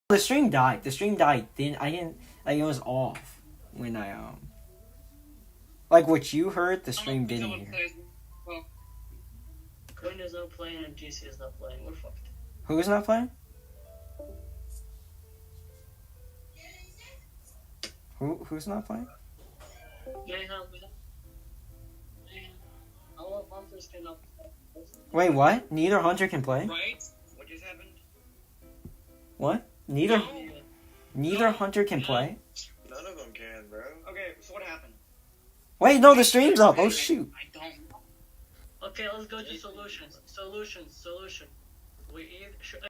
The stream died. The stream died. I didn't. Like, it was off when I Like what you heard, the stream didn't hear. Well, Quinn is not playing and GC is not playing. We're fucked. Who's not playing? Who's not playing? All hunters cannot play. Wait, what? Neither hunter can play? Right? What just happened? What? Neither hunter can play? None of them can, bro. Okay, so what happened? Wait, no, the stream's up. Oh shoot. I don't know. Okay, let's go to solutions. Solution. We either should.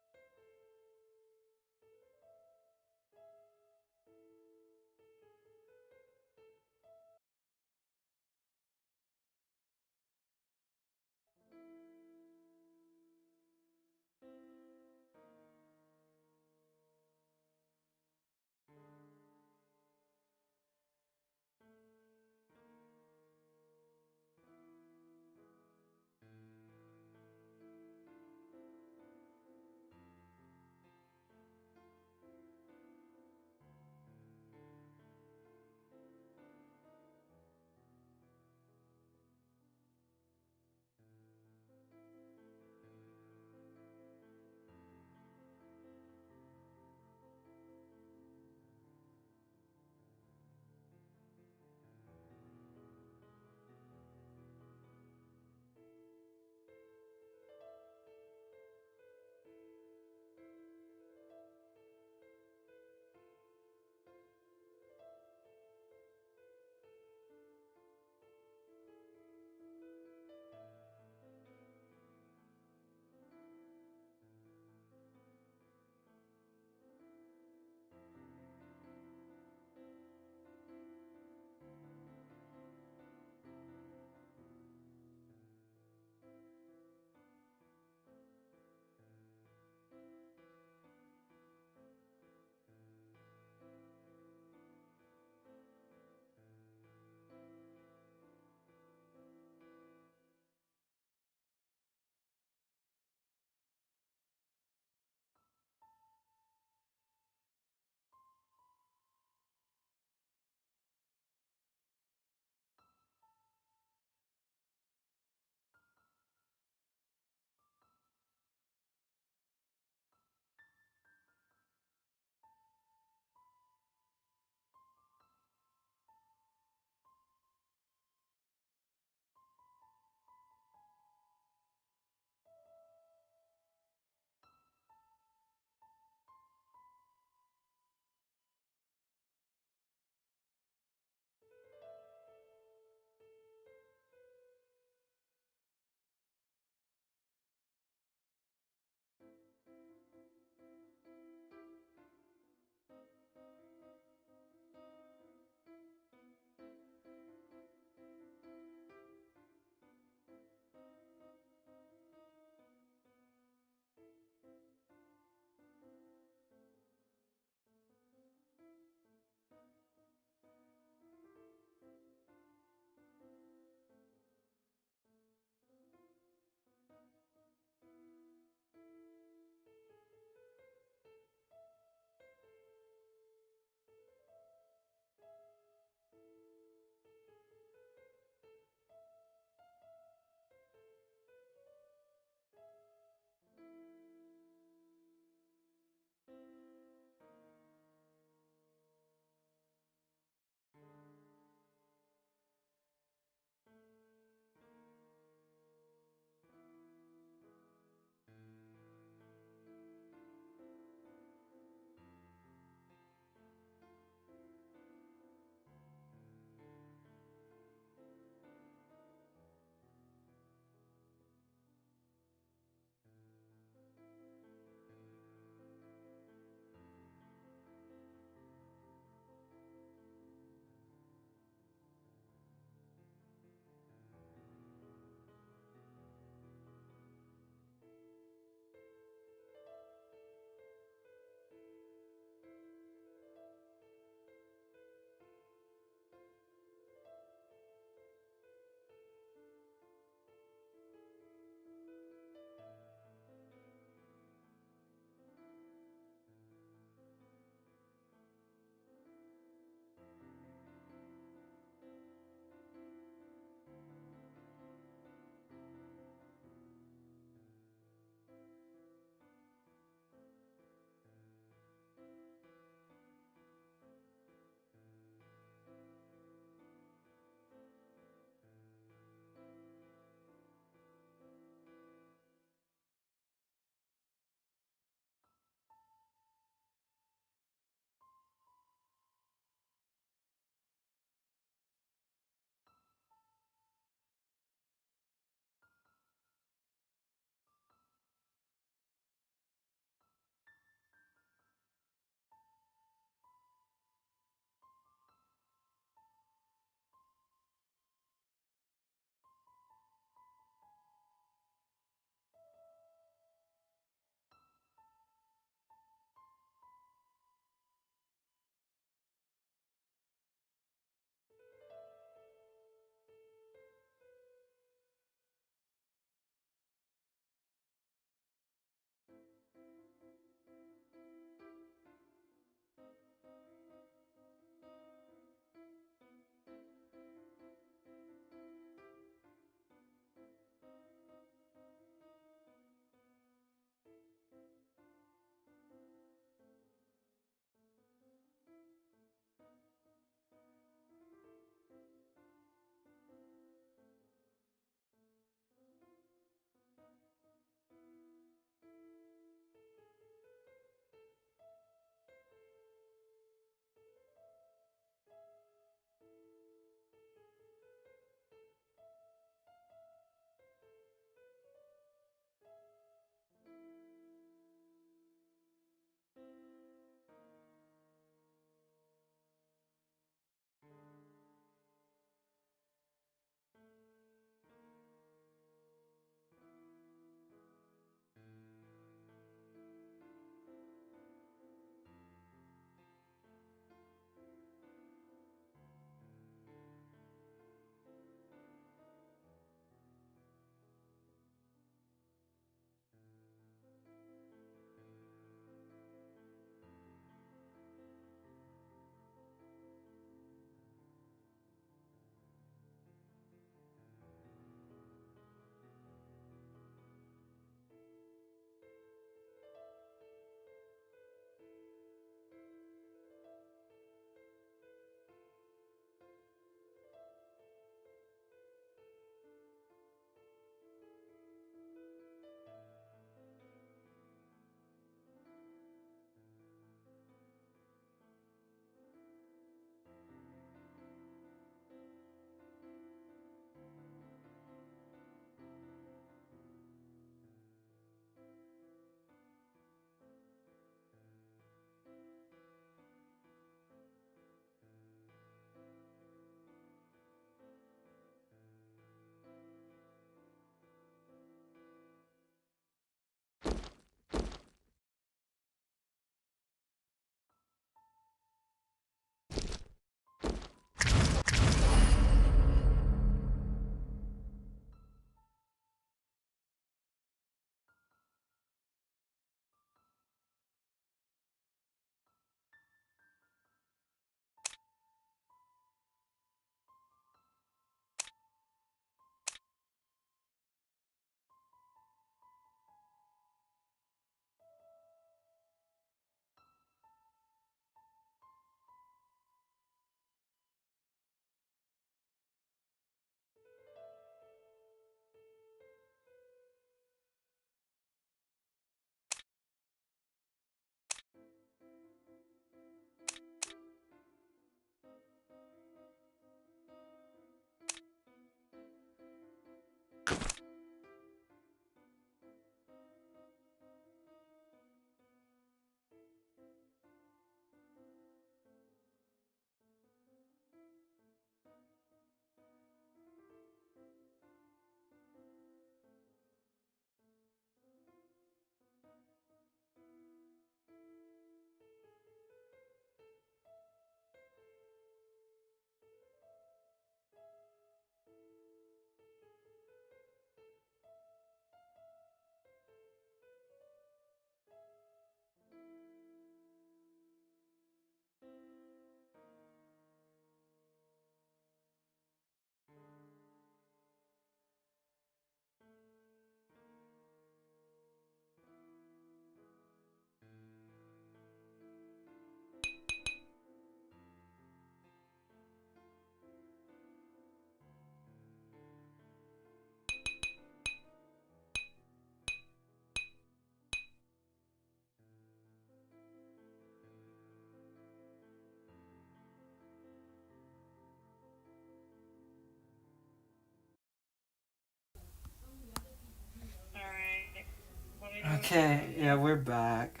Okay, yeah, we're back.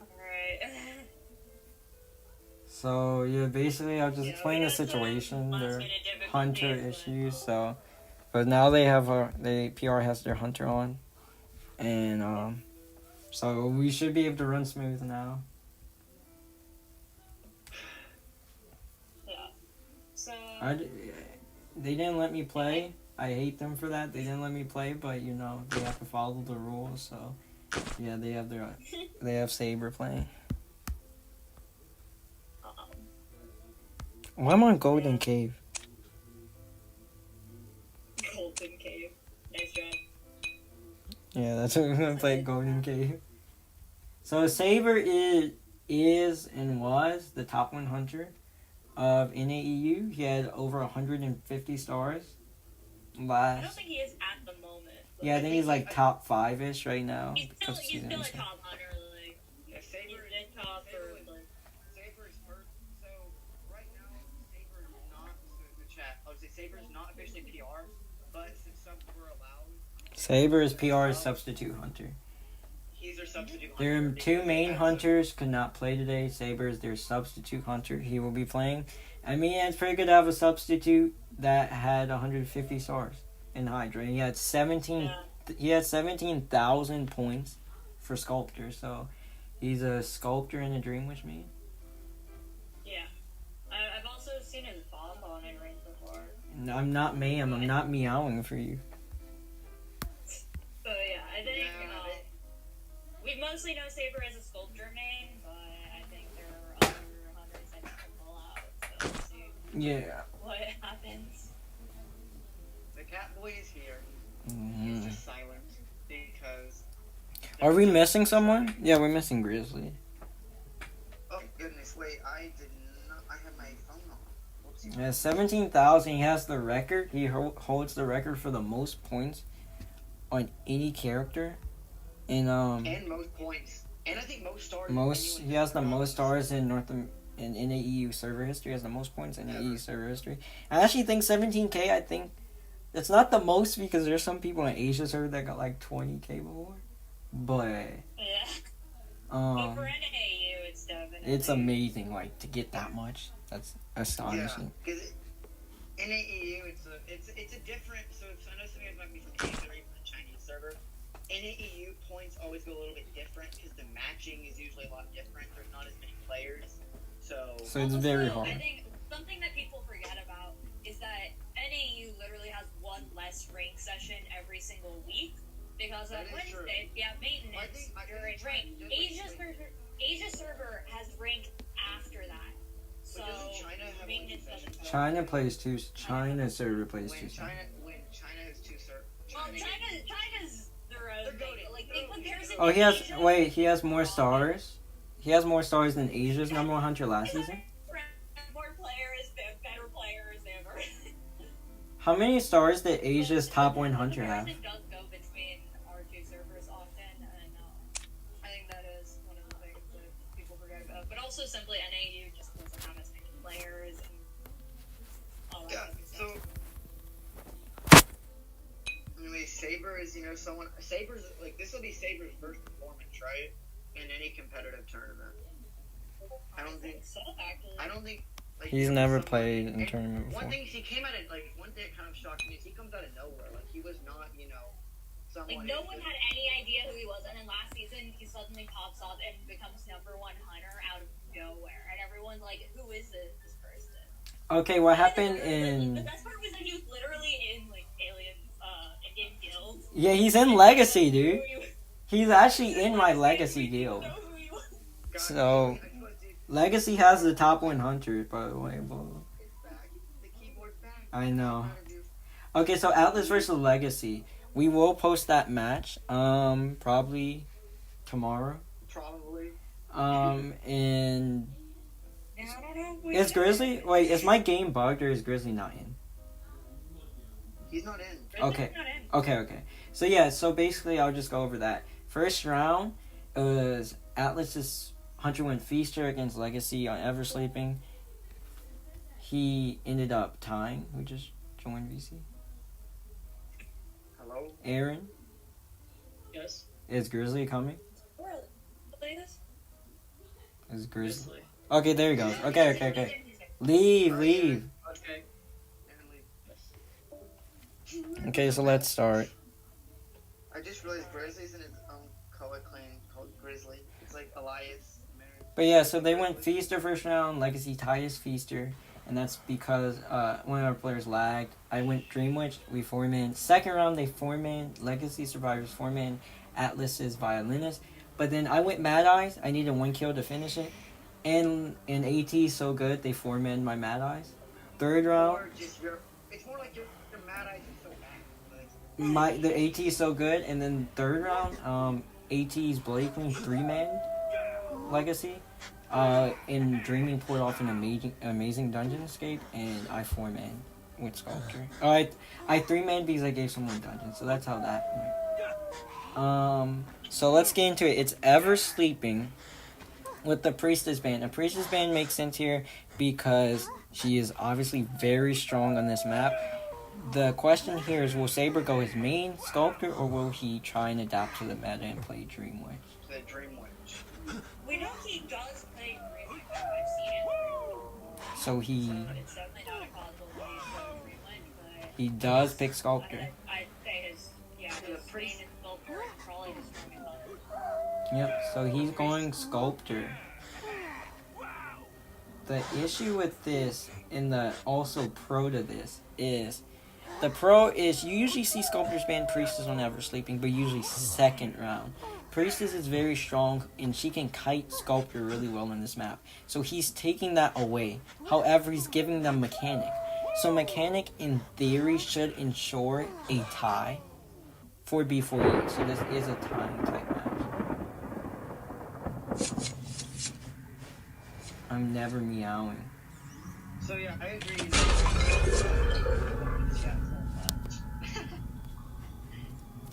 Alright. So yeah, basically I'll just Yeah, explain we the had some situation. Their last-minute difficulties, hunter but, issues. So, but now they have the PR has their hunter on, and so we should be able to run smooth now. yeah. So, They didn't let me play. I hate them for that. They didn't let me play, but you know they have to follow the rules. So yeah, they have Saber playing. Well, I'm on Golden Cave. Golden Cave. Nice job. Yeah, that's what we're gonna play, Golden Cave. So Saber is and was the top 1 hunter of NAEU. He had over 150 stars. I don't Last, think he is at the moment. But yeah, I think he's like top 5-ish right now. He's because still season a is- top hunter. Like, Yeah, he's Saber. in top for like. Saber's first. So right now, Saber's not. So the chat. I would say Saber's not officially PR, but since subs were allowed, Saber is PR is substitute hunter. he's their substitute. Their hunter two because main that's hunters could not play today. Saber is their substitute hunter. He will be playing. I mean, it's pretty good to have a substitute that had 150 stars in Hydra. He had 17. Yeah. He had 17,000 points for sculptor. So he's a sculptor in a dream, which means. Yeah. I've also seen his bomb on it right before. I'm not ma'am. I'm not meowing for you. So yeah, I think Yeah, we mostly know Saber as a sculpture main, but I think there are other hunters that can pull out. So we'll see Yeah. what happens. The Catboy is here. He's Mhm. just silent because. Are we missing someone? Yeah, we're missing Grizzly. Oh goodness! Wait, I did not. I have my phone on. Whoopsie. Yeah, 17,000. He has the record. He holds the record for the most points on any character. And And most points, and I think most stars. he has the most stars in in NAEU server history. He has the most points in NAEU server history. I actually think 17K. I think it's not the most because there's some people in Asia server that got like 20K before, but Yeah. But for um, NAU, it's definitely. it's amazing. Like to get that much, that's astonishing. Yeah, because in AEU, it's a different. So I know some of you guys might be from Asia or even the Chinese server. NAEU points always go a little bit different because the matching is usually a lot different. There's not as many players, so So it's very Also, hard. I think something that people forget about is that NAU literally has one less rank session every single week because on That is true. Wednesday we have maintenance I think during rank. Asia server has rank after that. So But doesn't China have maintenance one doesn't. session? China plays two. China server plays when two. China has two servers. Well, China's their own They're thing. goated. But, like They're in comparison. Oh, to he has. Asia, Wait, he has more stars. He has more stars than Asia's number 1 hunter last season. More players, they have better players, they have. How many stars did Asia's top 1 hunter have? Comparison does go between our two servers often, and I think that is one of the things that people forget about. But also, simply NAU just doesn't have as many players and all that Yeah. kind of So. stuff. Anyway, Saber is someone. Saber's like this will be Saber's first performance, right? In any competitive tournament. I don't think. So, actually. I don't think. Like, He's there was never someone- played in and tournament One before. thing he came out of one thing that kind of shocked me is he comes out of nowhere. Like he was not, someone. Like, no one had any idea who he was, and then last season, he suddenly pops up and becomes number 1 hunter out of nowhere, and everyone's like, who is this person? Okay, what happened The in? best part was that he was literally in, like, Alien, in guilds. Yeah, he's in Legacy, dude. Who he was. He's actually in my Legacy We didn't guild. know who he was. God, So- I just wanna see- Legacy has the top 1 hunters, by the way. But It's back. The keyboard's back. I know. I'm trying to do- Okay, so Atlas versus Legacy. We will post that match. Probably tomorrow. Probably. And I don't know. is Grizzly? Wait, is my game bugged or is Grizzly not in? He's not in. Okay. Okay. So yeah, so basically I'll just go over that. First round, it was Atlas's Hunter went Feaster against Legacy on Eversleeping. He ended up tying, who just joined VC. Hello. Aaron. Yes. Is Grizzly coming? Really? Play this? Is Grizzly? Grizzly. Okay, there he goes. Okay. Leave. Okay. And leave. Okay, so let's start. I just realized Grizzly's in its own color clan called Grizzly. It's like Elias. But yeah, so they went Feaster first round, Legacy Titus Feaster, and that's because one of our players lagged. I went Dream Witch, we 4-man. Second round, they 4-man, Legacy Survivors 4-man, Atlas's Violinist. But then I went Mad Eyes, I needed 1 kill to finish it. And AT is so good, they 4-man my Mad Eyes. Third round, Or just it's more like your Mad Eyes is so bad. the AT is so good, and then third round, AT's Blade Queen 3-man Legacy. In Dreaming pulled off an amazing dungeon escape, and I 4-man with Sculptor. I 3-man because I gave someone dungeon, so that's how that went. So let's get into it. It's Ever Sleeping with the Priestess Band. A Priestess Band makes sense here because she is obviously very strong on this map. The question here is, will Saber go his main Sculptor, or will he try and adapt to the meta and play Dream Witch? The Dream Witch. We know he does play Dream Witch. I've seen it. So he So it's definitely not a causal way to go Dream Witch, but he does pick Sculptor. I'd say his main is Sculptor and probably his strongest weapon. Yep, so he's going Sculptor. The issue with this, and the also pro to this, is the pro is you usually see Sculptors ban Priestess on Ever Sleeping, but usually second round. Priestess is very strong, and she can kite Sculptor really well in this map. So he's taking that away. However, he's giving them Mechanic. So Mechanic, in theory, should ensure a tie for B48. So this is a tying type match. I'm never meowing. So yeah, I agree.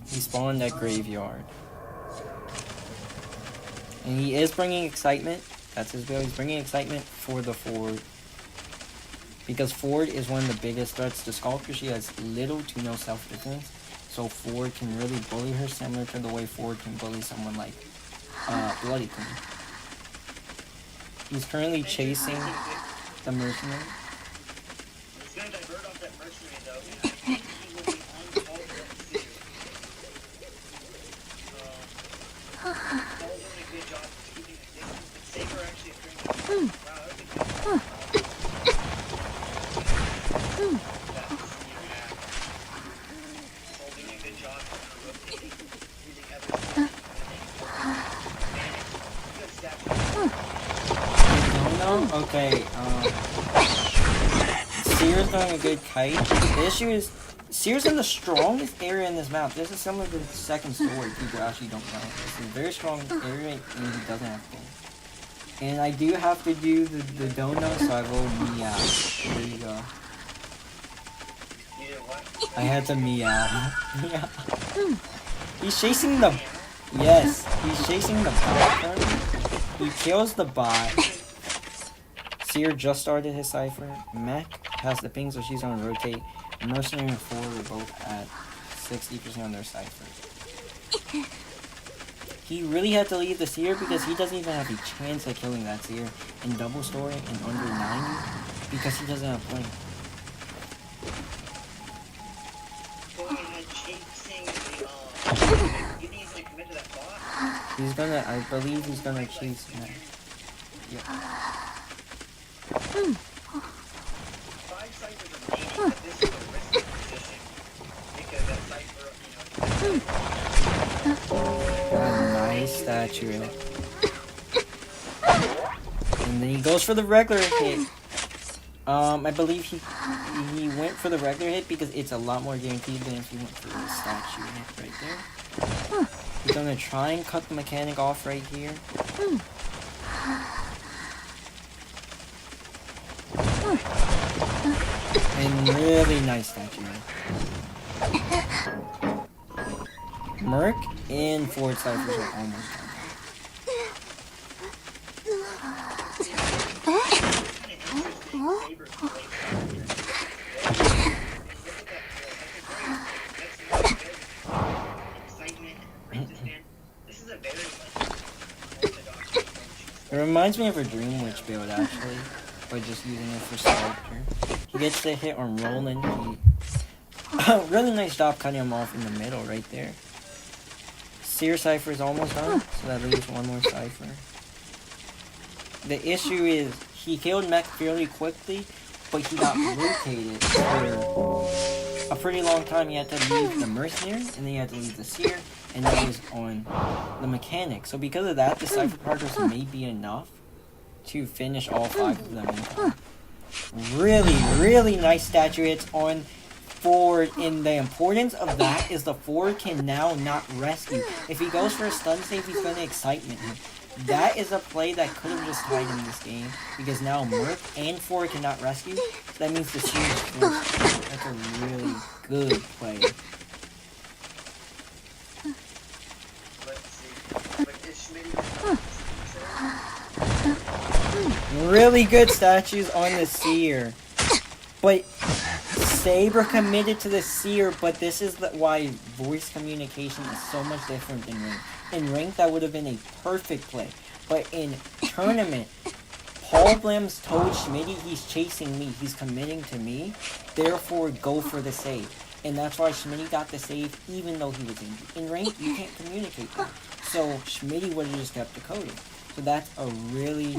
He spawned at Graveyard. And he is bringing excitement. That's his build. He's bringing excitement for the Ford. Because Ford is one of the biggest threats to Sculptor. She has little to no self-defense. So Ford can really bully her, similar to the way Ford can bully someone like Bloody Queen. He's currently chasing the mercenary. It's gonna divert off that mercenary though, and I think he will be on call for that series. Paul's doing a good job of keeping a distance, but Saber actually is bringing wow, that was a good job. Paul doing a good job of rotating, using everything. Good stab. Okay, Seer's doing a good kite. The issue is, Seer's in the strongest area in this map. This is some of the second story people actually don't know. It's a very strong area, and he doesn't have to. And I do have to do the donut, so I will meow. There you go. You did what? I had to meow. Yeah. He's chasing the... Yes, he's chasing the bot. He kills the bot. Seer just started his cipher. Mech has the ping, so she's gonna rotate. Mercenary and Ford are both at 60% on their cipher. He really had to leave the Seer because he doesn't even have a chance of killing that Seer in double story in under 90 because he doesn't have blink. You think he's gonna commit to that bot? He's gonna, I believe he's gonna chase Mech. Yep. 5 ciphers are needed, but this is a risky position. Because that cipher, Got a nice statue. And then he goes for the regular hit. I believe he went for the regular hit because it's a lot more guaranteed than if he went for the statue hit right there. He's gonna try and cut the mechanic off right here. And really nice statue. Merc and Ford ciphers are almost done. reminds me of a Dream Witch build, actually, by just using it for sculpture. He gets the hit on Roland. Really nice job cutting him off in the middle right there. Seer Cypher is almost done, so that leaves one more Cypher. The issue is he killed Mech fairly quickly, but he got rotated for a pretty long time. He had to leave the Mercenary, and then he had to leave the Seer, and that was on the Mechanic. So because of that, the Cypher Progress may be enough to finish all 5 of them in time. Really, really nice statue hits on forward, and the importance of that is the forward can now not rescue. If he goes for a stun save, he's going to excitement him. That is a play that could have just tied in this game, because now Merc and forward cannot rescue. So that means the Seer is forced. That's a really good play. Really good statues on the Seer. But Saber committed to the Seer, but this is why voice communication is so much different than Rank. In Rank, that would have been a perfect play. But in Tournament, Paul Blams told Schmitty, he's chasing me, he's committing to me, therefore go for the save. And that's why Schmitty got the save even though he was injured. In Rank, you can't communicate that. So Schmitty would have just kept decoding. So that's a really...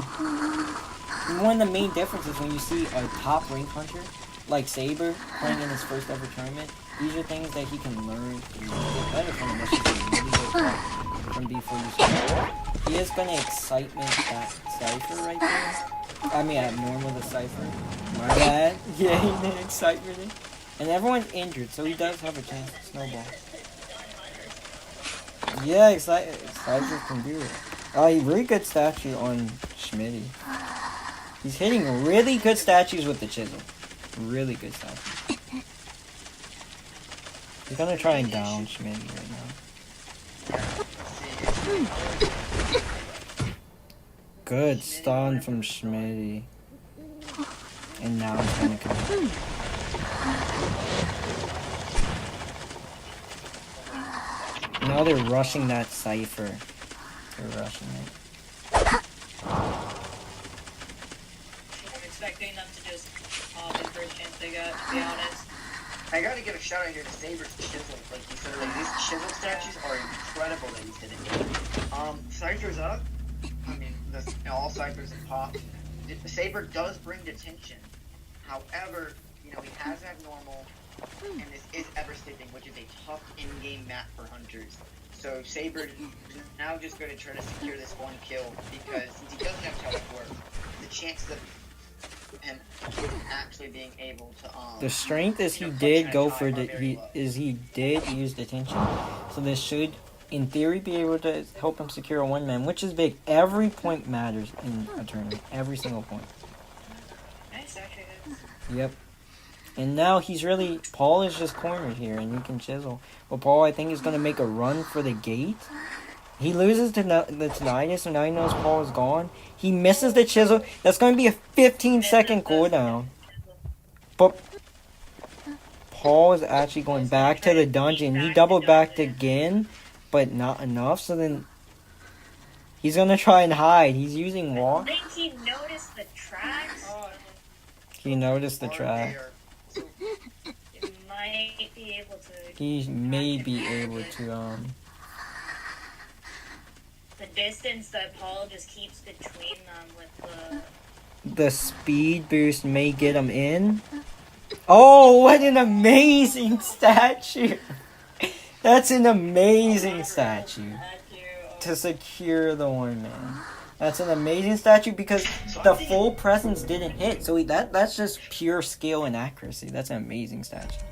One of the main differences when you see a top rank hunter like Saber playing in his first ever tournament, these are things that he can learn and get better from. That's just a really good play from before you start. He is going to excitement that Cypher right there. I mean, normal the Cypher. My bad. Yeah, he did excitement it. And everyone's injured, so he does have a chance to snowball. Yeah, Cypher can do it. Really good statue on Schmitty. He's hitting really good statues with the chisel. Really good statues. He's gonna try and down Schmitty right now. Good stun from Schmitty. And now he's gonna come. Now they're rushing that Cypher. They're rushing it. I'm expecting them to just pop the first chance they got, to be honest. I gotta give a shout out here to Saber's chisel. Like you said, like these chisel statues are incredible that he's hitting. Cypher's up. I mean, all Cyphers have popped. Saber does bring detention. However, you know, he has that normal, and this is Ever-Sticking, which is a tough in-game map for hunters. So Saber is now just going to try to secure this one kill, because since he doesn't have teleport, the chances of him actually being able to the strength is he did go for he did use detention, so this should in theory be able to help him secure a one-man, which is big. Every point matters in a tournament, every single point. Nice, actually. Yep. And now he's really... Paul is just cornered here, and he can chisel. But Paul, I think, is going to make a run for the gate. He loses to the Tinnitus, so now he knows Paul is gone. He misses the chisel. That's going to be a 15-second cooldown. But Paul is actually going back to the dungeon. He doubled back again, but not enough. So then he's going to try and hide. He's using walk. I think he noticed the tracks. He noticed the track. He might be able to... He may be able to, The distance that Paul just keeps between them with the speed boost may get him in. Oh, what an amazing statue! That's an amazing statue to secure the one man. That's an amazing statue because the full presence didn't hit. So that's just pure skill and accuracy. That's an amazing statue.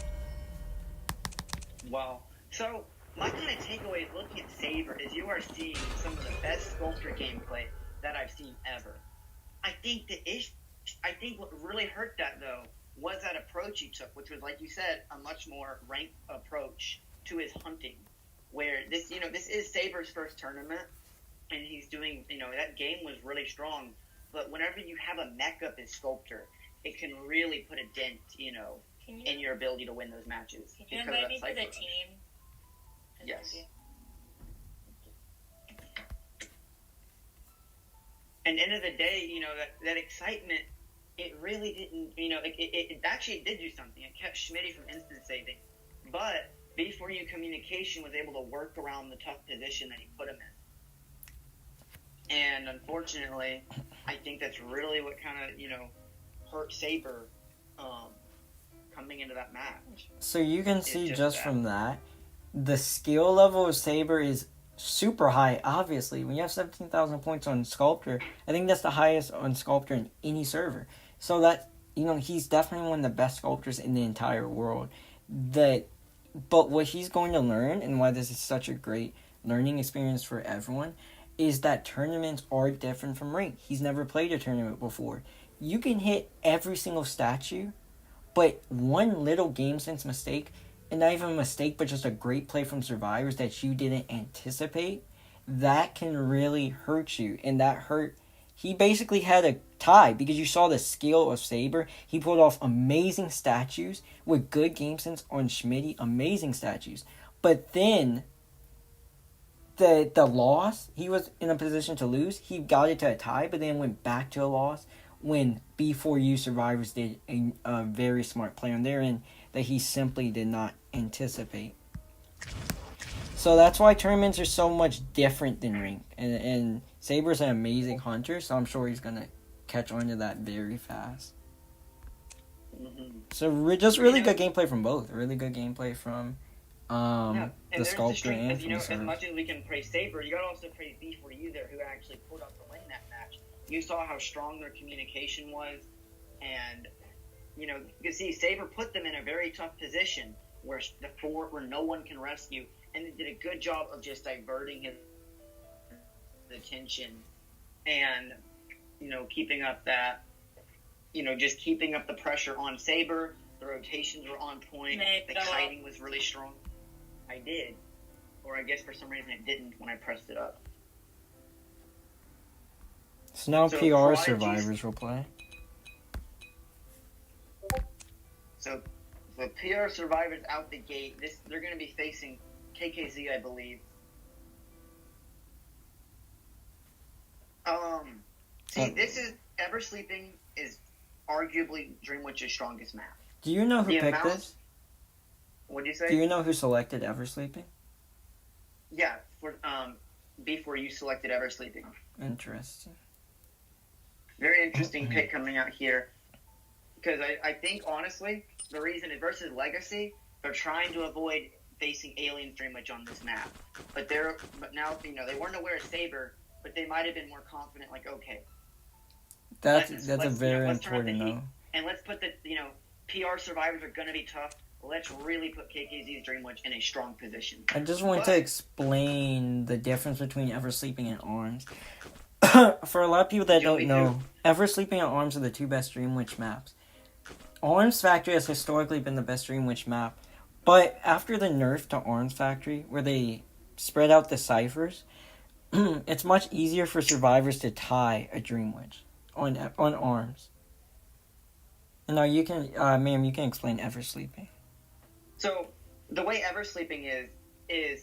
Wow. So, my kind of takeaway looking at Saber is you are seeing some of the best sculptor gameplay that I've seen ever. I think what really hurt that, though, was that approach he took, which was, like you said, a much more ranked approach to his hunting. Where this is Saber's first tournament. And he's doing, that game was really strong. But whenever you have a mech up as sculptor, it can really put a dent, in your ability to win those matches. Can you invite me to the team? Yes. And end of the day, that excitement, it really didn't, it actually did do something. It kept Schmitty from instant saving. But B4U communication was able to work around the tough position that he put him in. And unfortunately, I think that's really what kind of, hurt Saber coming into that match. So you can see just from that, the skill level of Saber is super high, obviously. When you have 17,000 points on Sculptor, I think that's the highest on Sculptor in any server. So that, he's definitely one of the best sculptors in the entire world. But what he's going to learn, and why this is such a great learning experience for everyone, is that tournaments are different from rank. He's never played a tournament before. You can hit every single statue, but one little game sense mistake, and not even a mistake, but just a great play from survivors that you didn't anticipate, that can really hurt you. And that hurt. He basically had a tie because you saw the skill of Saber. He pulled off amazing statues with good game sense on Schmitty. Amazing statues. But then the loss, he was in a position to lose. He got it to a tie, but then went back to a loss when B4U survivors did a very smart play on their end that he simply did not anticipate. So that's why tournaments are so much different than rank. And Saber's an amazing hunter, so I'm sure he's going to catch on to that very fast. Mm-hmm. So just really good gameplay from both. Really good gameplay from the Sculptor and from the as much as we can praise Saber, you got to also praise B4U there, who actually pulled up the win that match. You saw how strong their communication was, and you can see Saber put them in a very tough position where no one can rescue, and they did a good job of just diverting his attention and keeping up that just keeping up the pressure on Saber. The rotations were on point. The kiting was really strong. I did, or I guess for some reason it didn't when I pressed it up. So now PR survivors will play. So PR survivors out the gate. They're going to be facing KKZ, I believe. This is Ever Sleeping is arguably Dreamwitch's strongest map. Do you know who picked this? What did you say? Do you know who selected Ever Sleeping? Yeah, before you selected Ever Sleeping. Interesting. Very interesting pick coming out here. Because I think, honestly, the reason is versus Legacy, they're trying to avoid facing Alien Dreamwitch on this map. But now, they weren't aware of Saber, but they might have been more confident, like, okay. That's a very important note. And let's put PR survivors are going to be tough. Let's really put KKZ's Dreamwitch in a strong position. I just want to explain the difference between Ever Sleeping and Arms. For a lot of people that don't know, Ever Sleeping and Arms are the two best Dreamwitch maps. Arms Factory has historically been the best Dreamwitch map, but after the nerf to Arms Factory, where they spread out the ciphers, it's much easier for survivors to tie a Dreamwitch on Arms. And now you can, ma'am, you can explain Ever Sleeping. So the way Ever Sleeping is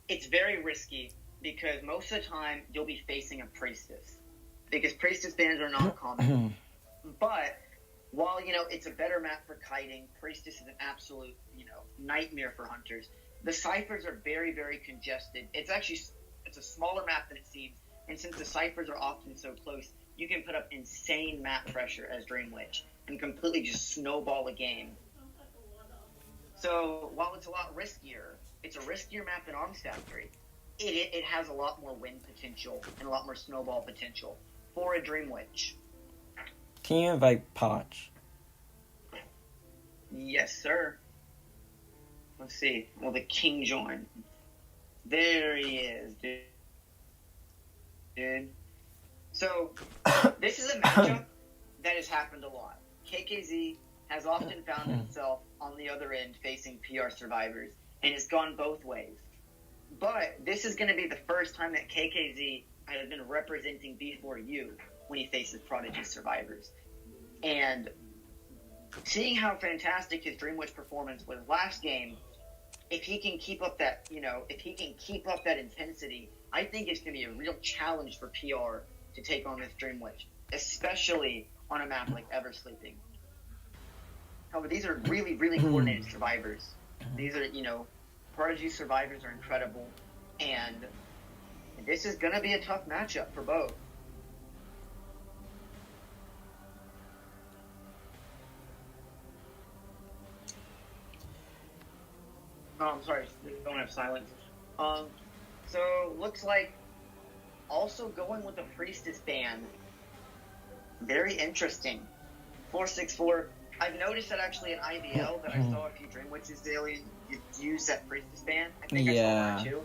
it's very risky because most of the time you'll be facing a Priestess because Priestess bans are not common. But while it's a better map for kiting, Priestess is an absolute nightmare for hunters. The ciphers are very, very congested. It's a smaller map than it seems, and since the ciphers are often so close, you can put up insane map pressure as Dreamwitch and completely just snowball a game. So while it's a lot riskier, it's a riskier map than Arms Factory. It has a lot more win potential and a lot more snowball potential for a Dreamwitch. Can you invite Potch? Yes, sir. Let's see. Will the king join? There he is, dude. So, this is a matchup that has happened a lot. KKZ has often found himself on the other end facing PR survivors, and it's gone both ways. But this is going to be the first time that KKZ has been representing B4U when he faces Prodigy survivors. And seeing how fantastic his Dreamwitch performance was last game, if he can keep up that, if he can keep up that intensity, I think it's going to be a real challenge for PR to take on this Dream Witch, especially on a map like Eversleeping. However, these are really, really coordinated survivors. These are, Prodigy survivors are incredible, and this is going to be a tough matchup for both. Oh, I'm sorry, don't have silence. So, looks like also going with the Priestess band. Very interesting. 464. I've noticed that actually in IVL that I saw a few Dream Witches daily use that Priestess band. I think I saw one too.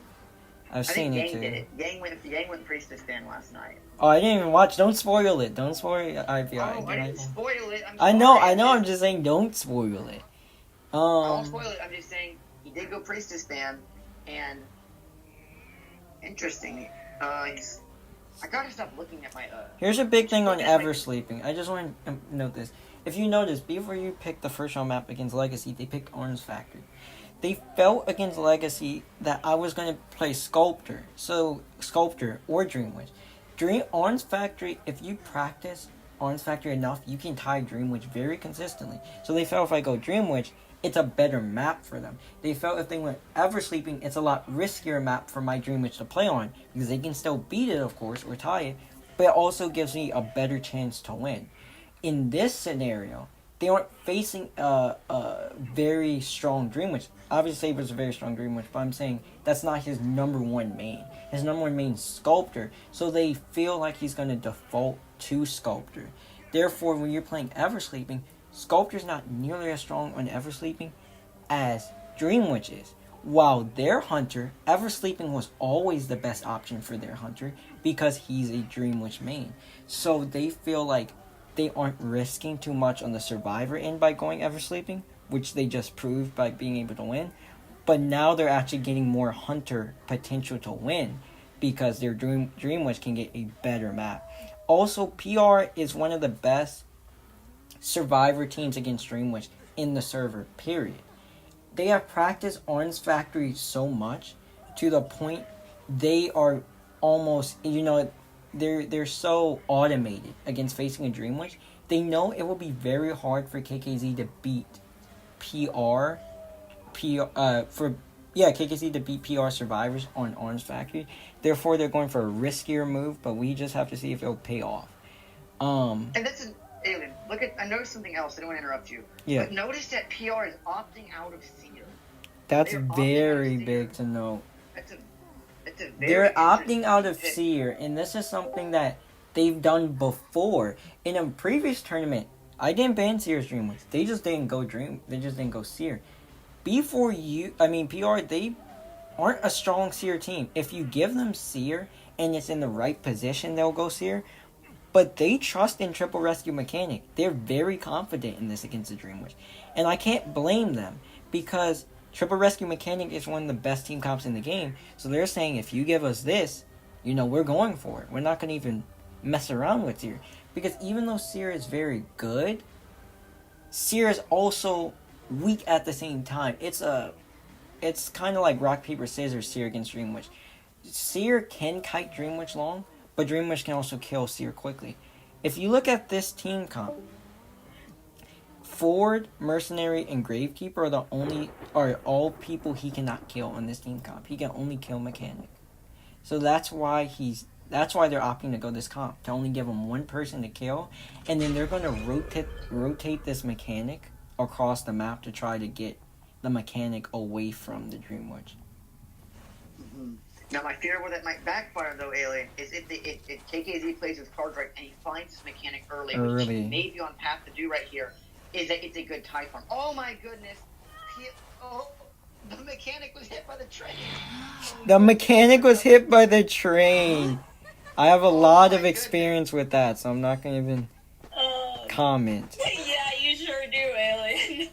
I've seen it too. Did it. Yang went Priestess band last night. Oh, I didn't even watch. Don't spoil it. Don't spoil IVL. Oh, I didn't spoil it. I know. I'm just saying, don't spoil it. I won't spoil it. I'm just saying he did go Priestess band, and interesting. I gotta stop looking at my. Here's a big thing on Eversleeping. I just want to note this. If you notice, before you picked the first round map against Legacy, they picked Orange Factory. They felt against Legacy that I was going to play Sculptor or Dream Witch. Orange Factory, if you practice Orange Factory enough, you can tie Dream Witch very consistently. So they felt if I go Dream Witch, it's a better map for them. They felt if they went Eversleeping, it's a lot riskier map for my Dream Witch to play on, because they can still beat it, of course, or tie it, but it also gives me a better chance to win. In this scenario, they aren't facing a very strong Dream Witch. Obviously, Saber's a very strong Dream Witch, but I'm saying that's not his number one main. His number one main is Sculptor, so they feel like he's going to default to Sculptor. Therefore, when you're playing Eversleeping, Sculptor's not nearly as strong on Eversleeping as Dream Witch is. While their Hunter, Eversleeping was always the best option for their Hunter because he's a Dream Witch main. So they feel like they aren't risking too much on the Survivor end by going Eversleeping, which they just proved by being able to win. But now they're actually getting more Hunter potential to win because their Dream Witch can get a better map. Also, PR is one of the best Survivor teams against Dream Witch in the server, period. They have practiced Orange Factory so much to the point they are almost, they're so automated against facing a Dream Witch. They know it will be very hard for KKZ to beat KKZ to beat PR survivors on Orange Factory. Therefore, they're going for a riskier move, but we just have to see if it'll pay off. And this is Alien. I noticed something else. I don't want to interrupt you. Yeah. But notice that PR is opting out of Seer. That's very big to know. They're opting out of Seer, and this is something that they've done before. In a previous tournament, I didn't ban Seer's Dream Witch. They just didn't go Seer. PR, they aren't a strong Seer team. If you give them Seer and it's in the right position, they'll go Seer. But they trust in Triple Rescue Mechanic. They're very confident in this against the Dream Witch. And I can't blame them because Triple Rescue Mechanic is one of the best team comps in the game. So they're saying, if you give us this, we're going for it. We're not going to even mess around with Seer. Because even though Seer is very good, Seer is also weak at the same time. It's kind of like rock, paper, scissors Seer against Dream Witch. Seer can kite Dream Witch long, but Dream Witch can also kill Seer quickly. If you look at this team comp, Ford, Mercenary, and Gravekeeper are all people he cannot kill on this team comp. He can only kill Mechanic. So that's why they're opting to go this comp, to only give him one person to kill, and then they're going to rotate this Mechanic across the map to try to get the Mechanic away from the Dream Witch. Mm-hmm. Now, my fear where that might backfire, though, Alien, is if KKZ plays his cards right and he finds his Mechanic early, which he may be on path to do right here, is that it's a good tie farm. Oh, my goodness. The Mechanic was hit by the train. The Mechanic was hit by the train. I have a lot of experience with that, so I'm not going to even comment. Yeah, you sure do, Alien.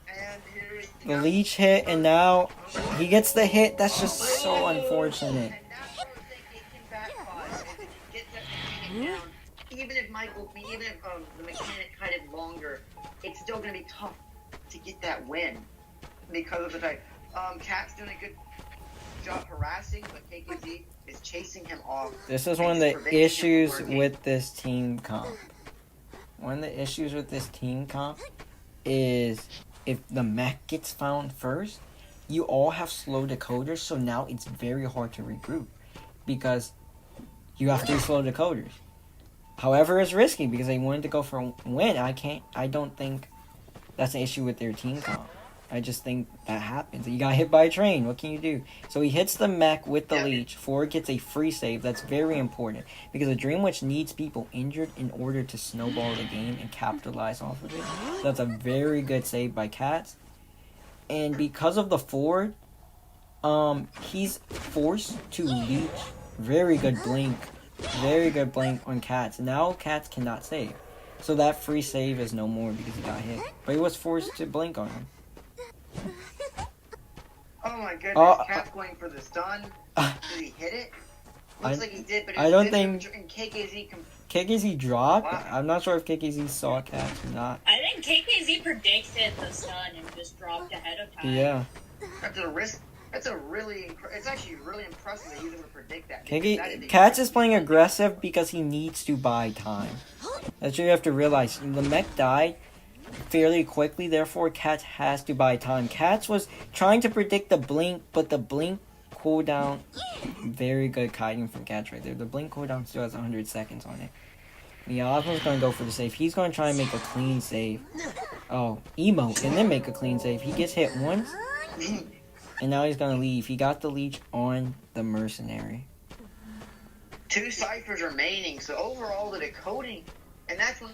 And here The leech hit, and now he gets the hit. That's just so unfortunate. And that's what I think it can backfire. If he gets that Mechanic down, even if the Mechanic kited longer, it's still going to be tough to get that win because of the type. Cat's doing a good. job harassing, but KKZ is chasing him off. This is and one of he's the preventing him issues from working. with this team comp. One of the issues with this team comp is if the mech gets found first, you all have slow decoders, so now it's very hard to regroup because you have 3 slow decoders. However, it's risky because they wanted to go for a win. I don't think that's an issue with their team comp. I just think that happens. You got hit by a train. What can you do? So he hits the mech with the leech. Ford gets a free save. That's very important because a Dream Witch needs people injured in order to snowball the game and capitalize off of it. That's a very good save by Cats. And because of the Ford, he's forced to leech. Very good blink. Very good blink on Cats. Now Cats cannot save. So that free save is no more because he got hit. But he was forced to blink on him. Oh my goodness, Cat's going for the stun. Did he hit it? Looks like he did, but I don't think and KKZ KKZ dropped. Wow. I'm not sure if KKZ saw Cats or not. I think KKZ predicted the stun and just dropped ahead of time. Yeah. That's a risk. It's actually really impressive that he's able to predict that. because that is a Cats is risky playing play. aggressive because he needs to buy time. That's what you have to realize. The mech died fairly quickly, therefore Cats has to buy time. Cats was trying to predict the blink, but the blink cooldown, very good kiting from Cats right there. The blink cooldown still has 100 seconds on it. The Osmo's going to go for the save. He's going to try and make a clean save. Oh, emote, and then make a clean save. He gets hit once, and now he's going to leave. He got the leech on the mercenary. 2 ciphers remaining, so overall the decoding, and that's when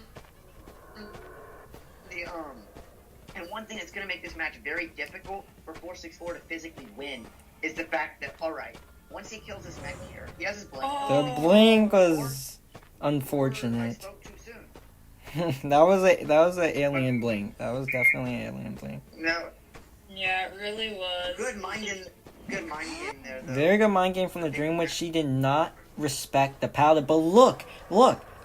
and one thing that's going to make this match very difficult for 464 to physically win is the fact that, alright, once he kills this mech here, he has his blink. The blink was I unfortunate. spoke too soon. that was an alien blink. That was definitely an alien blink. No, Yeah, it really was. good mind game there, though. Very good mind game from the Dream Witch. She did not respect the paladin. But look,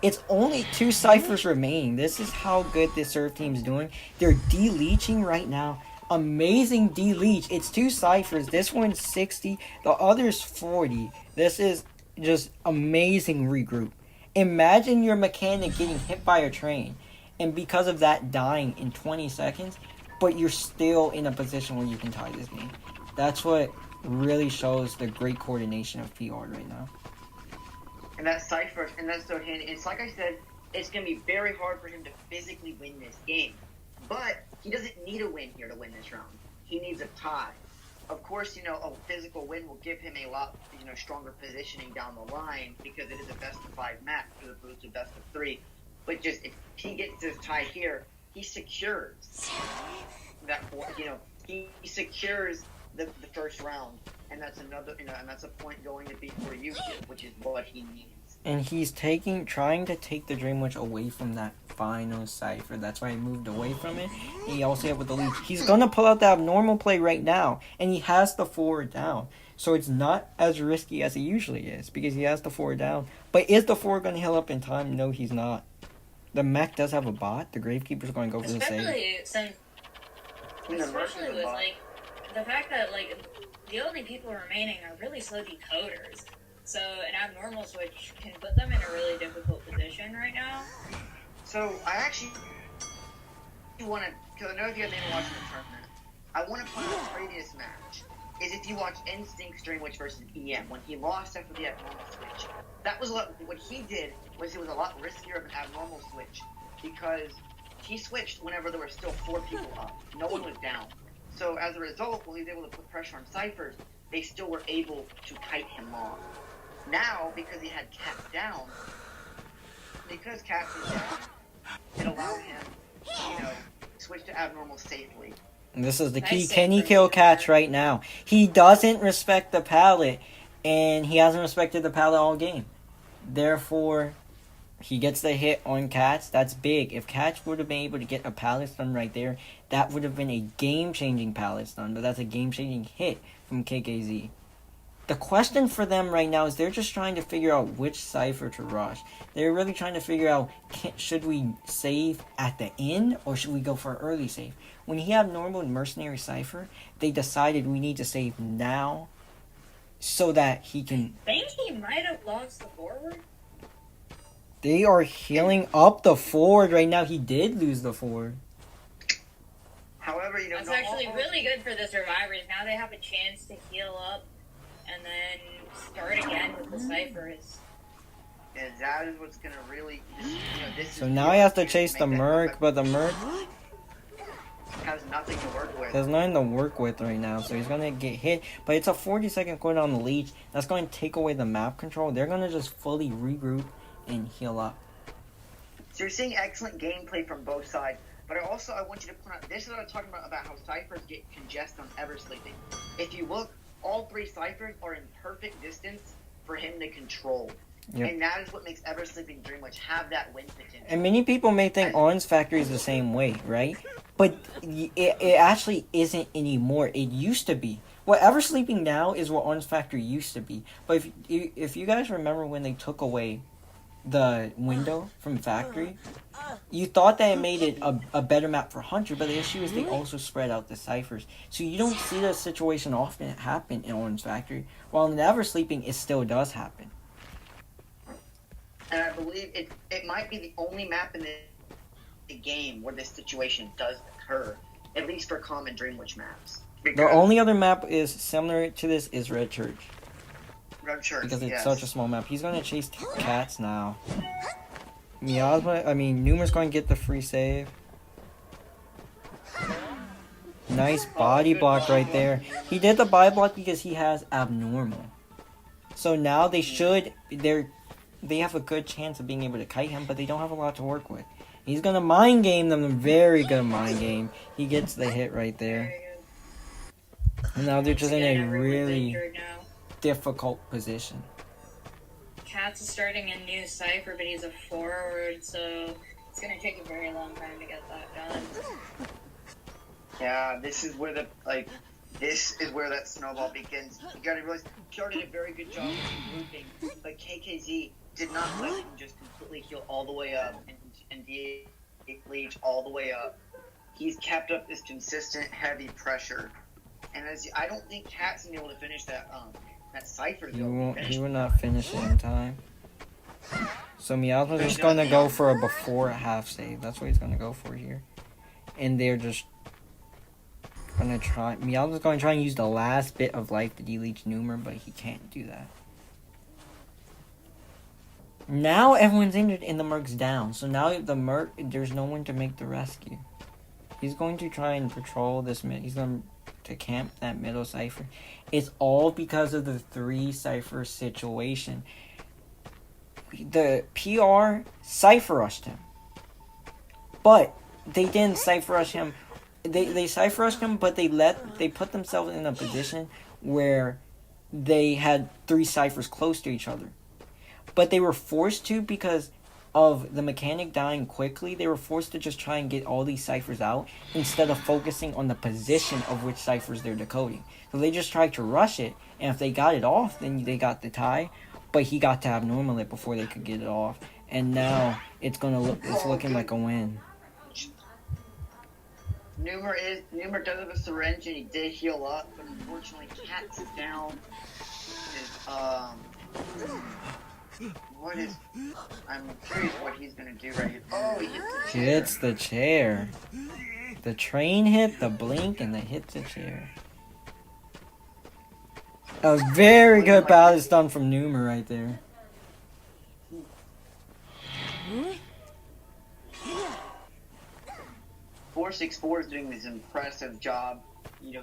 it's only 2 ciphers remaining. This is how good this serve team's doing. They're de-leeching right now. Amazing de-leech. It's 2 ciphers. This one's 60. The other's 40. This is just amazing regroup. Imagine your mechanic getting hit by a train, and because of that dying in 20 seconds, but you're still in a position where you can tie this game. That's what really shows the great coordination of PR right now. And that cipher, and that's so handy. It's like I said, it's going to be very hard for him to physically win this game. But he doesn't need a win here to win this round. He needs a tie. Of course, a physical win will give him a lot, stronger positioning down the line because it is a best of 5 match as opposed to best of 3. But just if he gets this tie here, he secures that. He secures the first round, and that's another, and that's a point going to be for you, which is what he needs. And he's trying to take the Dream Witch away from that final cipher. That's why he moved away from it. And he also hit with the leech. He's gonna pull out the abnormal play right now, and he has the forward down. So it's not as risky as it usually is because he has the forward down. But is the forward gonna heal up in time? No, he's not. The mech does have a bot. The Gravekeeper's gonna go for the save. Especially with the fact that the only people remaining are really slow decoders. So an abnormal switch can put them in a really difficult position right now. So I actually want to, because I know if you haven't been watching the tournament, I want to point out the previous match is if you watch Instinct's Dream Witch versus EM when he lost after the abnormal switch. That was what he did was it was a lot riskier of an abnormal switch because he switched whenever there were still 4 people up. No one was down. So as a result, when he was able to put pressure on ciphers, they still were able to kite him off. Now, because he had Cat down, because Cat was down, it allowed him, switch to abnormal safely. And this is the key. Nice Can he save. kill Cats right now? He doesn't respect the pallet, and he hasn't respected the pallet all game. Therefore, he gets the hit on Cats. That's big. If Cats would have been able to get a pallet stun right there, that would have been a game-changing pallet stun, but that's a game-changing hit from KKZ. The question for them right now is they're just trying to figure out which cipher to rush. They're really trying to figure out, should we save at the end or should we go for an early save? When he had normal mercenary cipher, they decided we need to save now so that he can. I think he might have lost the forward. They are healing up the forward right now. He did lose the forward. However, you know, That's not actually all- really good for the survivors. Now they have a chance to heal up and then start again with the ciphers. And that is what's gonna really. This So is now he has to chase the Merc, but the Merc has nothing to work with. has nothing to work with right now, so he's gonna get hit. But it's a 40-second cooldown on the leech. That's going to take away the map control. They're gonna just fully regroup and heal up. So you're seeing excellent gameplay from both sides. But I want you to point out, this is what I'm talking about how ciphers get congested on Eversleeping. If you look, all three ciphers are in perfect distance for him to control. Yep. And that is what makes Eversleeping Dreamwitch have that win potential. And many people may think Orange Factory is the same way, right? But it actually isn't anymore. It used to be. What Eversleeping now is what Orange Factory used to be. But if you guys remember when they took away the window from Factory, you thought that it made it a better map for Hunter, but the issue is they also spread out the ciphers. So you don't see that situation often happen in Orange Factory, while in Eversleeping it still does happen. And I believe it might be the only map in the game where this situation does occur, at least for common Dreamwitch maps. The only other map is similar to this is Red Church. Red Church, Because it's yes. such a small map. He's going to chase cats now. Numer's going to get the free save. Nice body block right there. He did the body block because he has abnormal. So now they have a good chance of being able to kite him, but they don't have a lot to work with. He's going to mind game them. A very good mind game. He gets the hit right there. And now they're just in a really difficult position. Katz is starting a new cipher, but he's a forward, so it's going to take a very long time to get that done. Yeah, this is where that snowball begins. You gotta realize, PR did a very good job of grouping, but KKZ did not let him just completely heal all the way up and de-leech all the way up. He's kept up this consistent, heavy pressure. And I don't think Kat's gonna be able to finish that cipher. He will not finish it in time. So Miasma's just going to go for a before a half save. That's what he's going to go for here. And they're just going to try. Miasma's going to try and use the last bit of life to de-leech Numer, but he can't do that. Now everyone's injured and the Merc's down. So now the Merc, there's no one to make the rescue. He's going to try and patrol this mid. He's going to camp that middle cipher. It's all because of the 3 cipher situation. The PR cipher rushed him. But they didn't cipher rush him. They cipher rushed him, but they put themselves in a position where they had 3 ciphers close to each other. But they were forced to because of the mechanic dying quickly. They were forced to just try and get all these ciphers out instead of focusing on the position of which ciphers they're decoding. So they just tried to rush it, and if they got it off, then they got the tie. But he got to abnormal it before they could get it off, and now it's looking like a win. Numer does have a syringe and he did heal up, but unfortunately Katz is down. I'm curious what he's gonna do right here. Oh, he hits the chair. Hits the chair. The train hit, the blink, and the hit the chair. A very good balance done from Numer right there. .464 is doing this impressive job,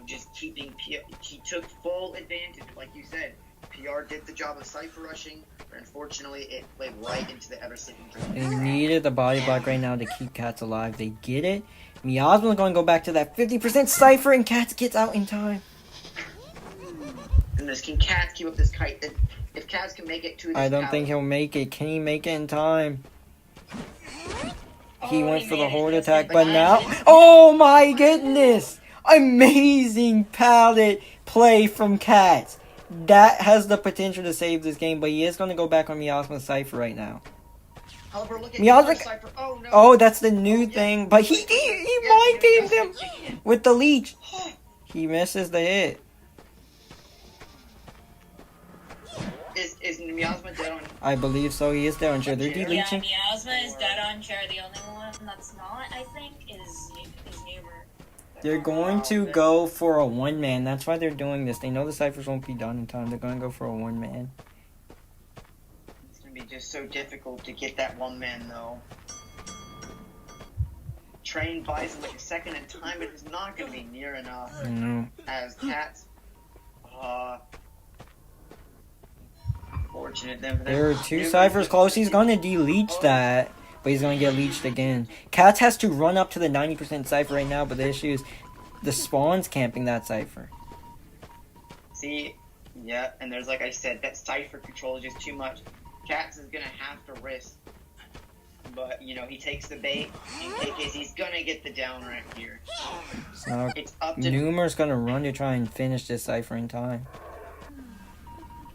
just keeping he took full advantage, like you said. PR did the job of cipher rushing, but unfortunately it played right into the ever-sleeping Dream. They needed the body block right now to keep Katz alive. They get it. Miasma's going to go back to that 50% cipher, and Katz gets out in time. Goodness, can Katz keep up this kite? If Katz can make it to this I don't tower, think he'll make it. Can he make it in time? He went for the managed horde to attack, save but the now... guy. Oh my goodness! Amazing pallet play from Katz. That has the potential to save this game, but he is going to go back on Miasma's cipher right now. However, look at Miasma... cipher. Oh, no. Oh, that's the new thing, but he mind gamed him with the leech. He misses the hit. is Miasma dead on? I believe so. He is dead on chair. They're Yeah, deleting. Yeah, Miasma is dead on chair. The only one that's not, I think, is Numer. They're going to go for a 1-man. That's why they're doing this. They know the ciphers won't be done in time. They're going to go for a 1-man. It's gonna be just so difficult to get that 1-man though. Train buys him like a second in time, but it's not gonna be near enough. No. As Cats, fortunate then for them. There are 2 ciphers close. He's going to de-leech that, but he's going to get leeched again. Cats has to run up to the 90% cipher right now, but the issue is the spawn's camping that cipher. See, yeah, and there's, like I said, that cipher control is just too much. Cats is gonna have to risk, but you know he takes the bait, and KKZ's gonna get the down right here. So It's up to Numer's going to run to try and finish this cipher in time.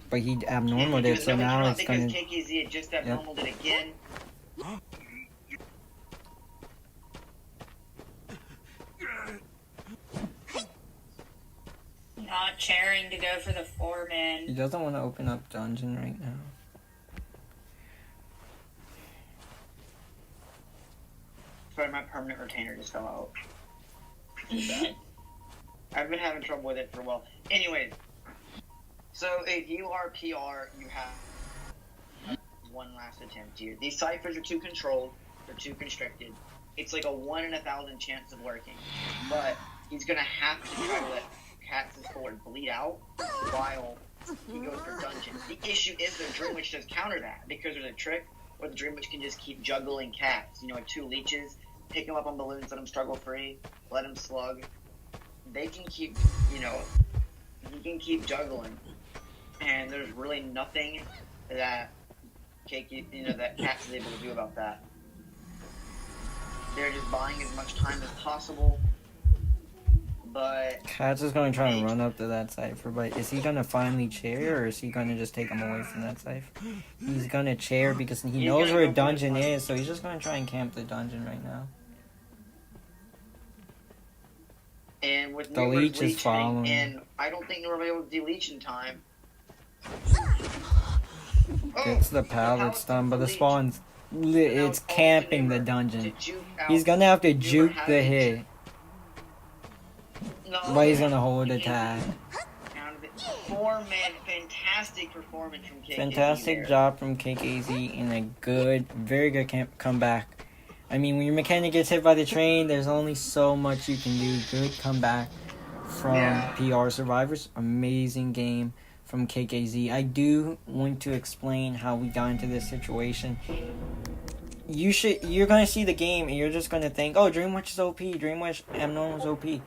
But he abnormal did, so now it's because going to... KKZ had just abnormal it again. Not chairing to go for the 4-man. He doesn't want to open up dungeon right now. Sorry, my permanent retainer just fell out. Too bad. I've been having trouble with it for a while. Anyways, so if you are PR, you have one last attempt here. These ciphers are too controlled. They're too constricted. It's like a 1 in 1,000 chance of working. But he's going to have to try to let Cats' forward bleed out while he goes for dungeon. The issue is the Dream Witch does counter that because there's a trick where the Dream Witch can just keep juggling Cats. You know, like 2 leeches, pick him up on balloons, let him struggle free, let him slug. They can keep, you know, he can keep juggling. And there's really nothing that that Cats is able to do about that. They're just buying as much time as possible. But Cats is going to try and run up to that cipher, but is he going to finally chair, or is he going to just take him away from that cipher? He's going to chair because he knows where a dungeon is, so he's just going to try and camp the dungeon right now. And with The leech is leeching, following. and I don't think we're able to de-leech in time. Gets the pallet stun, but the spawn's it's camping the dungeon. He's going to have to juke the hit, but he's going to hold the tag. 4-man, fantastic performance from KKZ. Fantastic there. job from KKZ and a good, very good comeback. I mean, when your mechanic gets hit by the train, there's only so much you can do. Good comeback from PR Survivors. Amazing game from KKZ. I do want to explain how we got into this situation. You're gonna see the game and you're just gonna think, oh, Dream Witch is OP, Dream Witch Abnormal is OP.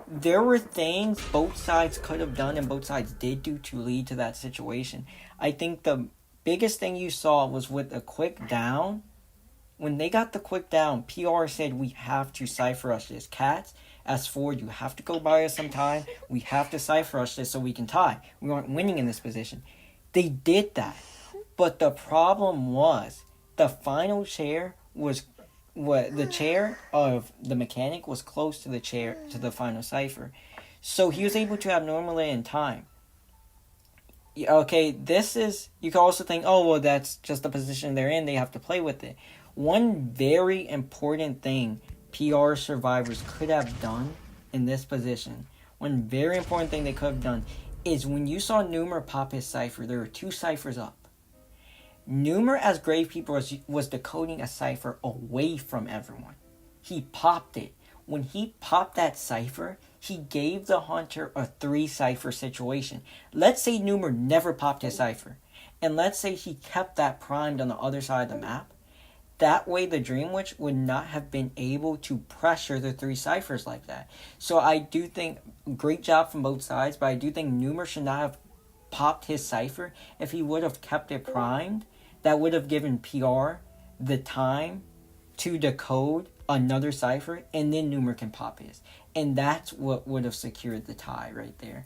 There were things both sides could have done and both sides did do to lead to that situation. I think the biggest thing you saw was with a quick down. When they got the quick down, PR said, we have to cipher rush this. Cats, as forward, you have to go buy us some time. We have to cipher rush this so we can tie. We aren't winning in this position. They did that. But the problem was, the final chair was the chair of the mechanic was close to the chair to the final cipher. So he was able to abnormal it in time. Okay, this is, you can also think, oh, well, that's just the position they're in. They have to play with it. One very important thing PR Survivors could have done in this position, one very important thing they could have done, is when you saw Numer pop his cipher, there were 2 ciphers up. Numer, as Gravekeeper, was decoding a cipher away from everyone. He popped it. When he popped that cipher, he gave the hunter a 3-cipher situation. Let's say Numer never popped his cipher, and let's say he kept that primed on the other side of the map. That way, the Dream Witch would not have been able to pressure the 3 ciphers like that. So I do think, great job from both sides, but I do think Numer should not have popped his cipher. If he would have kept it primed, that would have given PR the time to decode another cipher, and then Numer can pop his. And that's what would have secured the tie right there.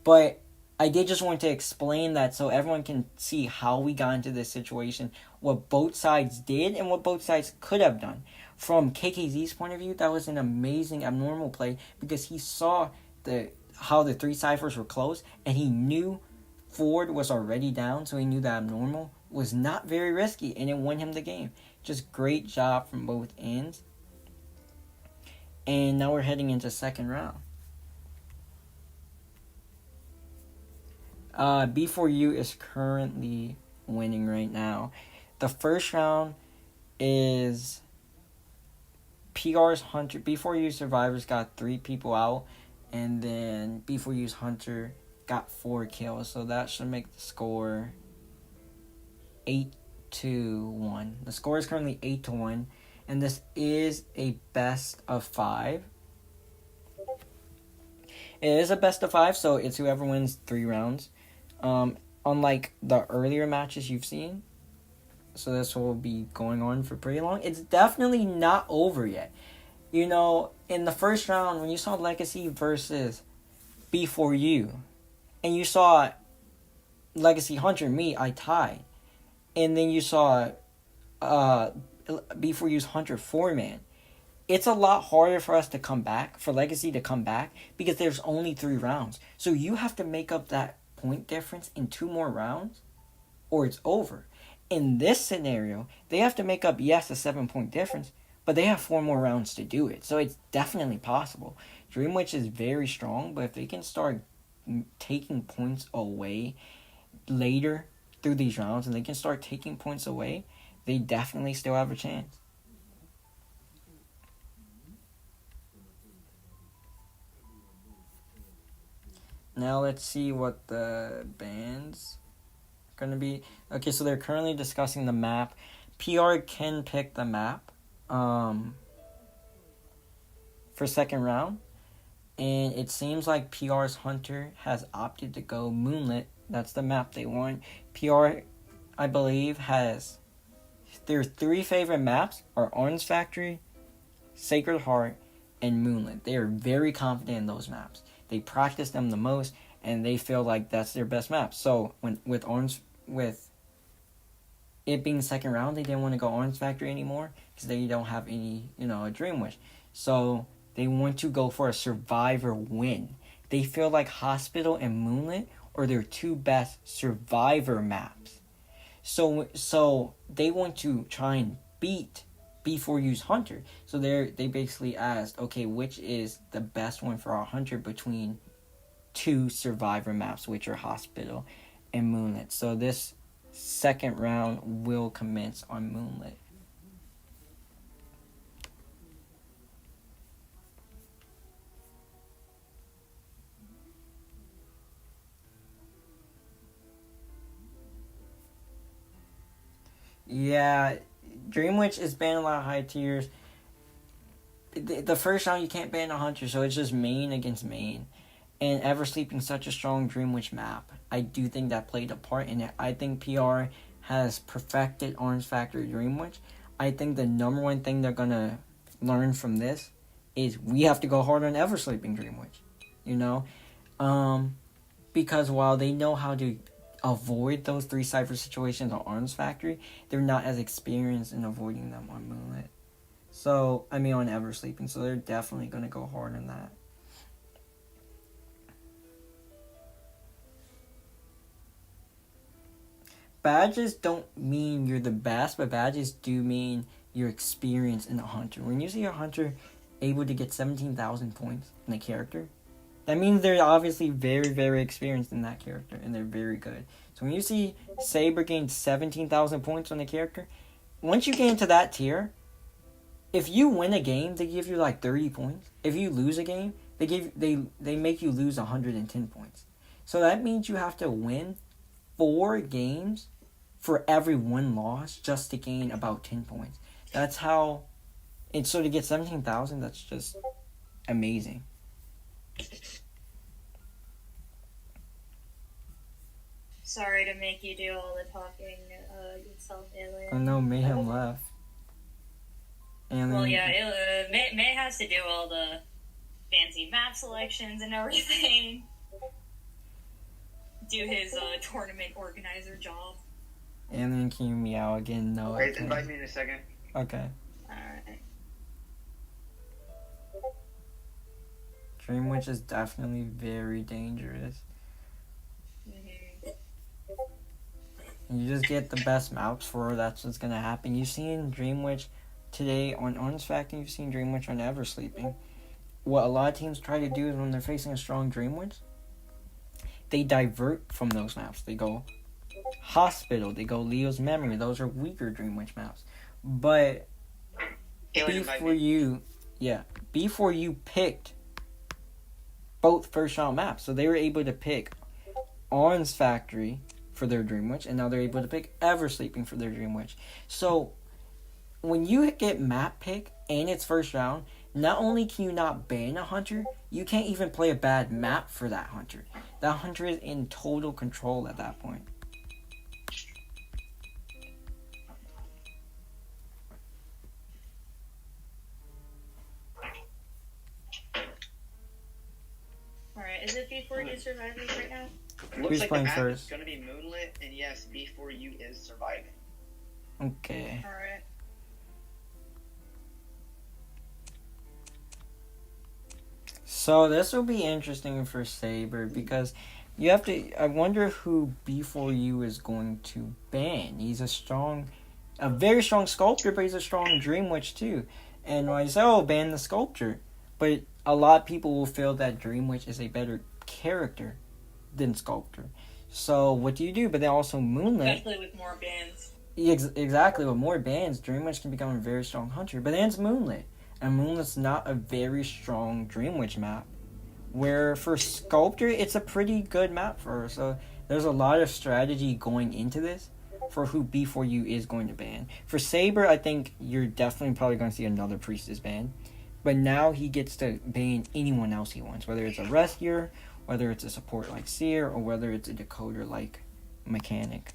But I did just want to explain that so everyone can see how we got into this situation, what both sides did, and what both sides could have done. From KKZ's point of view, that was an amazing abnormal play because he saw how the 3 ciphers were close, and he knew Ford was already down, so he knew that abnormal was not very risky, and it won him the game. Just great job from both ends. And now we're heading into second round. B4U is currently winning right now. The first round is PR's Hunter. B4U Survivors got 3 people out, and then B4U's Hunter got 4 kills. So that should make the score 8-1. The score is currently 8-1, and this is a best of 5. It is a best of 5, so it's whoever wins 3 rounds. Unlike the earlier matches you've seen. So this will be going on for pretty long. It's definitely not over yet. You know, in the first round, when you saw Legacy versus B4U, and you saw Legacy Hunter, me, I tied. And then you saw B4U's Hunter 4-man. It's a lot harder for us to come back, for Legacy to come back, because there's only 3 rounds. So you have to make up that point difference in 2 more rounds, or it's over. In this scenario, they have to make up, yes, a 7-point difference, but they have 4 more rounds to do it. So it's definitely possible. Dream Witch is very strong, but if they can start taking points away later through these rounds, and they can start taking points away, they definitely still have a chance. Now let's see what the band's going to be. Okay, so they're currently discussing the map. PR can pick the map for second round. And it seems like PR's Hunter has opted to go Moonlit. That's the map they want. PR, I believe, has their 3 favorite maps are Orange Factory, Sacred Heart, and Moonlit. They are very confident in those maps. They practice them the most, and they feel like that's their best map. So with it being second round, they didn't want to go Orange Factory anymore because they don't have any, a Dream Wish. So they want to go for a survivor win. They feel like Hospital and Moonlit are their 2 best survivor maps. So they want to try and beat B4U's Hunter. So they basically asked, okay, which is the best one for our Hunter between 2 survivor maps, which are Hospital and Moonlit. So this second round will commence on Moonlit. Yeah, Dream Witch is banning a lot of high tiers. The first round you can't ban a Hunter, so it's just main against main. And Eversleeping such a strong Dream Witch map. I do think that played a part in it. I think PR has perfected Orange Factory Dream Witch. I think the number one thing they're gonna learn from this is we have to go hard on Eversleeping Dream Witch. Because while they know how to avoid those 3 cipher situations on Orange Factory, they're not as experienced in avoiding them on Moonlit. So, on Eversleeping, so they're definitely going to go hard on that. Badges don't mean you're the best, but badges do mean your experience in a Hunter. When you see a Hunter able to get 17,000 points in a character, that means they're obviously very, very experienced in that character, and they're very good. So when you see Saber gain 17,000 points on a character, once you get into that tier, if you win a game, they give you like 30 points. If you lose a game, they make you lose 110 points. So that means you have to win 4 games for every 1 loss just to gain about 10 points. That's how... And so to get 17,000, that's just amazing. Sorry to make you do all the talking yourself, Alien. Oh no, Mayhem left. And well, yeah, May has to do all the fancy map selections and everything. Do his tournament organizer job. And then can you meow again? No. Wait, invite me in a second. Okay. Alright. Dream Witch is definitely very dangerous. Mm-hmm. You just get the best maps for that's what's gonna happen. You've seen Dream Witch today on Honest Fact, and you've seen Dream Witch on Eversleeping. What a lot of teams try to do is when they're facing a strong Dream Witch, they divert from those maps. They go Hospital, they go Leo's Memory. Those are weaker Dream Witch maps. But before you picked both first round maps. So they were able to pick On's Factory for their Dream Witch, and now they're able to pick Eversleeping for their Dream Witch. So when you get map pick and it's first round, not only can you not ban a hunter, you can't even play a bad map for that hunter. That hunter is in total control at that point. Alright, is it B4U survivors right now? Looks Who's like playing the map first? is going to be Moonlit, and yes, B4U is surviving. Okay. Alright. So this will be interesting for Saber because you have to. I wonder who B4U is going to ban. He's a very strong sculptor, but he's a strong Dream Witch too. And when I say, oh, ban the sculptor, but a lot of people will feel that Dream Witch is a better character than sculptor. So what do you do? But then also Moonlit. Especially with more bans. Exactly. With more bans, Dream Witch can become a very strong hunter. But then it's Moonlit. And Moonlit's not a very strong Dream Witch map. Where for Sculptor, it's a pretty good map for her. So there's a lot of strategy going into this for who B4U is going to ban. For Saber, I think you're definitely probably going to see another Priestess ban. But now he gets to ban anyone else he wants. Whether it's a Rescuer, whether it's a support like Seer, or whether it's a Decoder like Mechanic.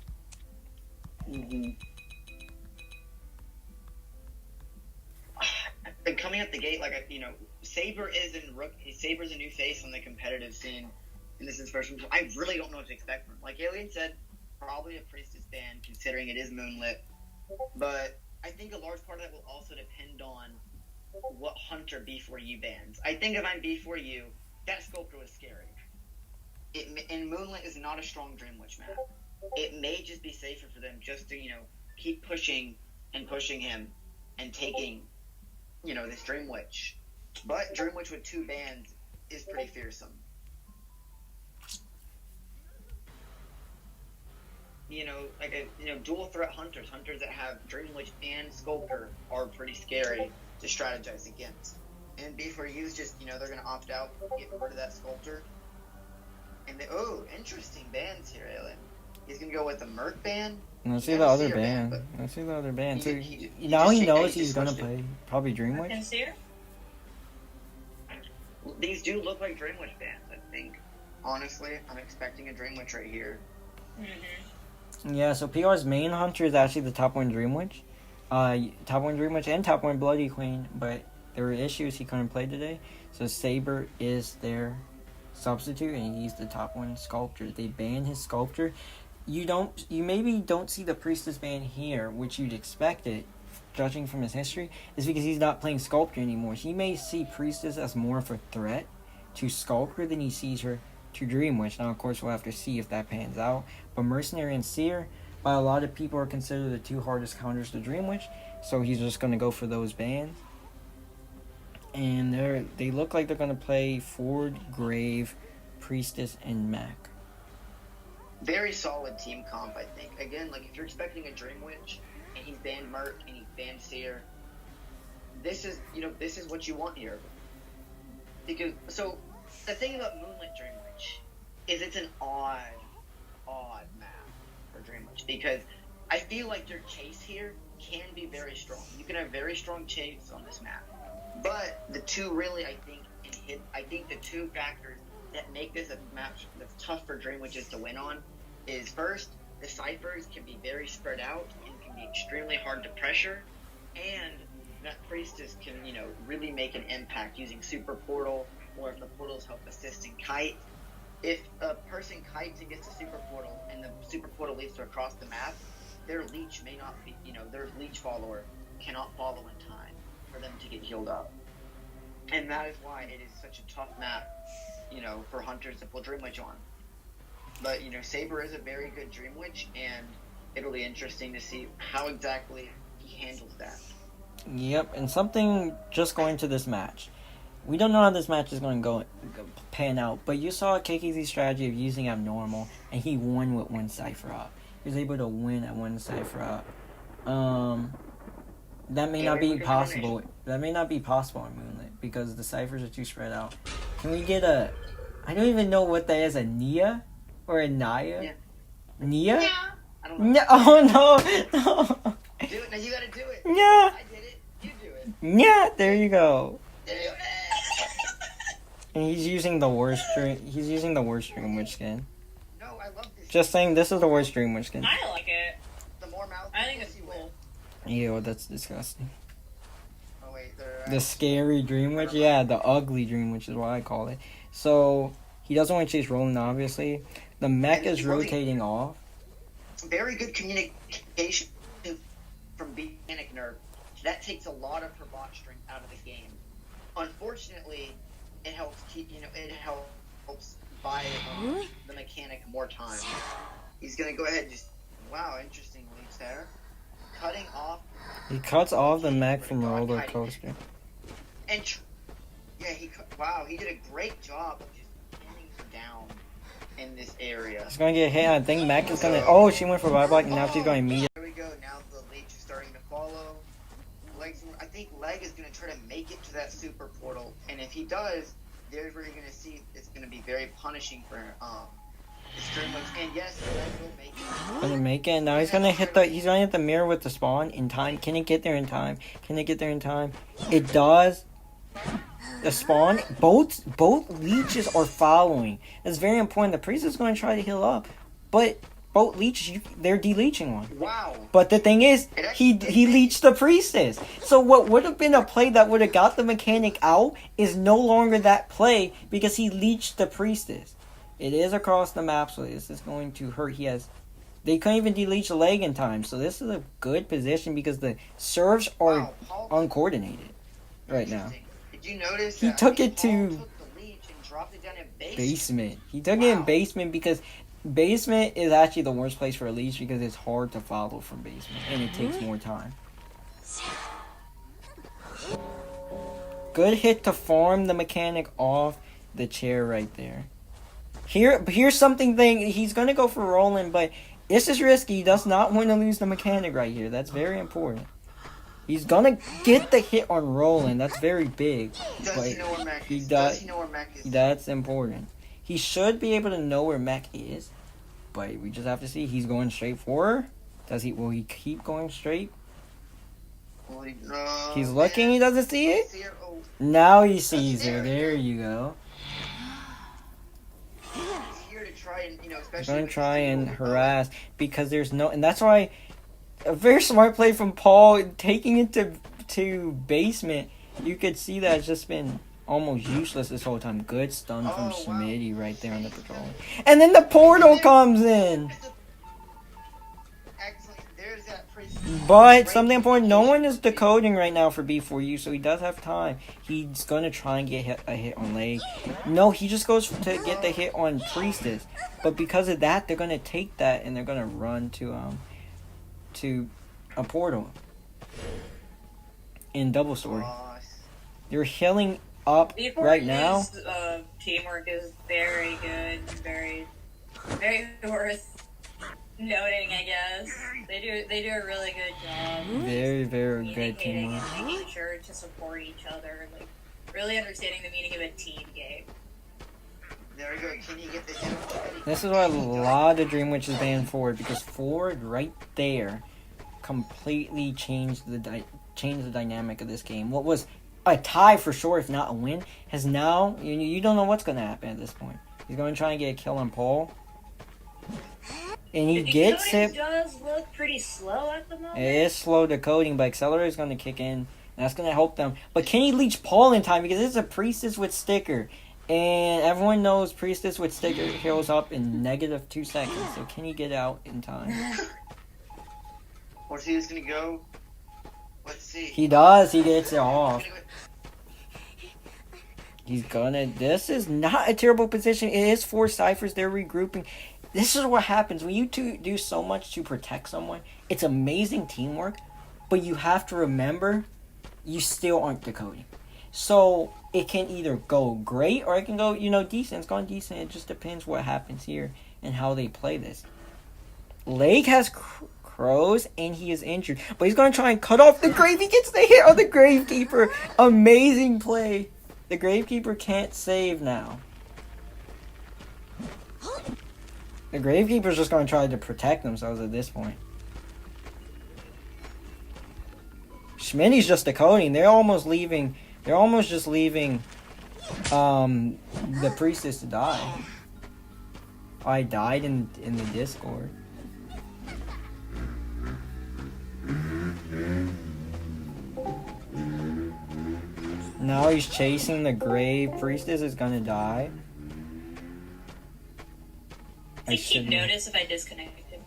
Mm-hmm. And coming at the gate, Saber Saber's a new face on the competitive scene, and this is first one. I really don't know what to expect from him. Like Alien said, probably a Priestess ban, considering it is Moonlit. But I think a large part of that will also depend on what hunter B4U bans. I think if I'm B4U, that Sculptor was scary. And Moonlit is not a strong Dream Witch map. It may just be safer for them just to, keep pushing him and taking this Dream Witch. But Dream Witch with 2 bans is pretty fearsome. Dual threat hunters that have Dream Witch and Sculptor are pretty scary to strategize against. And B4U is just, they're going to opt out, get rid of that Sculptor. And interesting bans here, Alien. He's going to go with the Merc ban. Let's see the other ban. Let's see the other ban. So now he knows he's going to play probably Dream Witch. And Seer? These do look like Dream Witch bans, I think. Honestly, I'm expecting a Dream Witch right here. Mm-hmm. Yeah, so PR's main hunter is actually the top 1 Dream Witch. Top 1 Dream Witch and top 1 Bloody Queen, but there were issues he couldn't play today. So Saber is their substitute, and he's the top 1 Sculptor. They banned his Sculptor. You maybe don't see the Priestess ban here, which you'd expect it, judging from his history, is because he's not playing Sculptor anymore. He may see Priestess as more of a threat to Sculptor than he sees her to Dream Witch. Now, of course, we'll have to see if that pans out. But Mercenary and Seer, by a lot of people, are considered the 2 hardest counters to Dream Witch, so he's just going to go for those bans. And they look like they're going to play Ford, Grave, Priestess, and Mac. Very solid team comp, I think. Again, if you're expecting a Dream Witch, and he's banned Merc, and he's banned Seer, this is what you want here. Because, the thing about Moonlit Dream Witch is it's an odd map for Dream Witch, because I feel like your chase here can be very strong. You can have very strong chase on this map. But the two really, I think the 2 factors that make this a match that's tough for Dream Witches to win on is, first, the ciphers can be very spread out and can be extremely hard to pressure, and that Priestess can, really make an impact using Super Portal, or if the portals help assist in Kite. If a person kites and gets a Super Portal, and the Super Portal leads to across the map, their leech may not be, their leech follower cannot follow in time for them to get healed up. And that is why it is such a tough map, for hunters to pull Dream Witch on. But, Saber is a very good Dream Witch, and it'll be interesting to see how exactly he handles that. Yep, and something just going to this match. We don't know how this match is going to pan out, but you saw KKZ's strategy of using Abnormal, and he won with one Cypher up. He was able to win at one Cypher up. That may not be possible. That may not be possible on Moonlit because the ciphers are too spread out. Can we get a? I don't even know what that is. A Nia or a Naya? Yeah. Nia? Yeah. I don't know. No, oh no, no. Do it. Now you gotta do it. Yeah. I did it. You do it. Yeah. There you go. Do it. And he's using the worst dream. He's using the worst Dream Witch skin. No, I love this. Just saying, this is the worst Dream Witch skin. I like it. The more mouth. I think it's cool. Ew, that's disgusting. Oh wait, they're. The scary Dream Witch? Yeah, the ugly Dream Witch is what I call it. So, he doesn't want to chase Roland, obviously. The mech And is it's really- rotating off. Very good communication from Mechanic Nerve. That takes a lot of her bot strength out of the game. Unfortunately, it helps keep, it helps buy the mechanic more time. He's gonna go ahead and just, wow, interesting leads there. Cutting off. He cuts off the mech from Roller Coaster. And, yeah, he did a great job of just pinning her down in this area. He's gonna get hit. I think mech is gonna. Oh, she went for bye block, and now she's going to meet it. There we go. Now the leech is starting to follow. I think Leg is going to try to make it to that super portal, and if he does, there's where you're going to see it's going to be very punishing for the stream wins. And yes, Leg will make it. Gonna make it. Now he's gonna hit the mirror with the spawn in time. Can it get there in time? Can it get there in time? It does. The spawn, both leeches are following. It's very important. The priest is going to try to heal up, but both leeches, they're deleeching one. Wow. But the thing is, he leeched the priestess. So what would have been a play that would have got the mechanic out is no longer that play because he leeched the priestess. It is across the map, so this is going to hurt. They couldn't even deleech the leg in time, so this is a good position because the serves are uncoordinated right now. Did you notice He that took it Paul to took the leech and dropped it down in basement. He took it in basement because basement is actually the worst place for a leech because it's hard to follow from basement and it takes more time. Good hit to farm the mechanic off the chair right there. Here's something he's gonna go for Roland, but this is risky. He does not want to lose the mechanic right here. That's very important. He's gonna get the hit on Roland. That's very big. Does he know where Mech is? Does he know where Mech is? That's important. He should be able to know where Mech is, but we just have to see. He's going straight for her. Will he keep going straight? He's looking. He doesn't see it. Now he sees her. There you go. He's going to try and harass because there's no, and that's why a very smart play from Paul taking it to basement. You could see that it's just been almost useless this whole time. Good stun from Smitty right there on the patrol. And then the portal comes in. But something important, no one is decoding right now for B4U, so he does have time. He's going to try and get a hit on Leg. No, he just goes to get the hit on Priestess. But because of that, they're going to take that and they're going to run to a portal in Double Sword. They're healing up right now. Teamwork is very good, very worth noting, I guess. They do a really good job. Very, very good teamwork. And making sure to support each other, like really understanding the meaning of a team game. There we go. Can you get the hit? This is why a lot of Dream Witch is banned forward because forward right there completely changed the dynamic of this game. What was a tie for sure, if not a win, has now you don't know what's going to happen at this point. He's going to try and get a kill on Paul. And he gets it. It does look pretty slow at the moment. It is slow decoding, but Accelerator is going to kick in. That's going to help them. But can he leech Paul in time? Because it's a Priestess with Sticker. And everyone knows Priestess with Sticker heals up in -2 seconds. So can he get out in time? Where's he just going to go? Let's see. He does. He gets it off. He's gonna... This is not a terrible position. It is 4 ciphers. They're regrouping. This is what happens when you two do so much to protect someone. It's amazing teamwork, but you have to remember, you still aren't decoding. So it can either go great or it can go, decent. It's gone decent. It just depends what happens here and how they play this. Lake has crows and he is injured, but he's going to try and cut off the grave. He gets the hit on the Gravekeeper. Amazing play. The Gravekeeper can't save now. The Gravekeeper's just going to try to protect themselves at this point. Schmitty's just decoding. They're almost just leaving the Priestess to die. I died in the Discord. Now he's chasing the grave. Priestess is gonna die. I think he'd notice if I disconnected.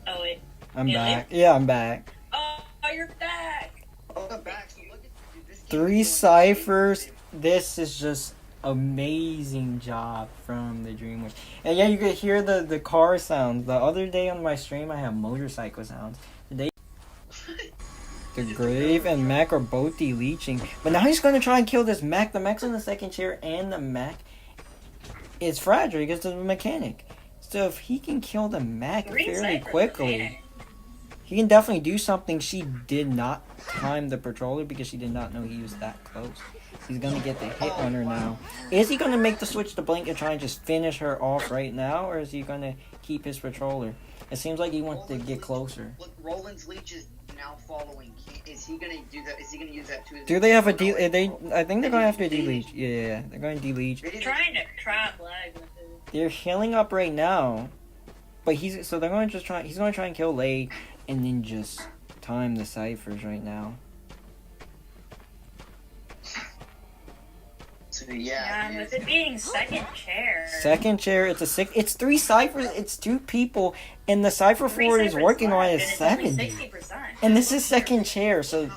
Oh wait. I'm back. Yeah, I'm back. Oh, you're back. Oh, I'm back. So look at this. 3 ciphers. This is just amazing job from the Dream Witch. And yeah, you could hear the car sounds. The other day on my stream, I have motorcycle sounds. Today, the Grave and Mac are both deleaching. But now he's going to try and kill this Mac. The Mac's in the second chair, and the Mac is fragile because of the mechanic. So if he can kill the Mac fairly quickly, he can definitely do something. She did not time the patroller because she did not know he was that close. He's going to get the hit on her now. Is he going to make the switch to blink and try and just finish her off right now? Or is he going to keep his patroller? It seems like he wants to get closer. Look, Roland's leech is now following. Is he going to do that? Is he going to use that too? Do they have a I think they're going to have to deleach. Yeah, they're going to deleach. They're trying to trap lag with it. They're healing up right now. But they're going to he's going to try and kill Lay and then just time the ciphers right now. So, yeah, with it being second chair. Second chair, it's 3 ciphers, it's 2 people, and the cipher Ford is working on is 70. And this is second chair, so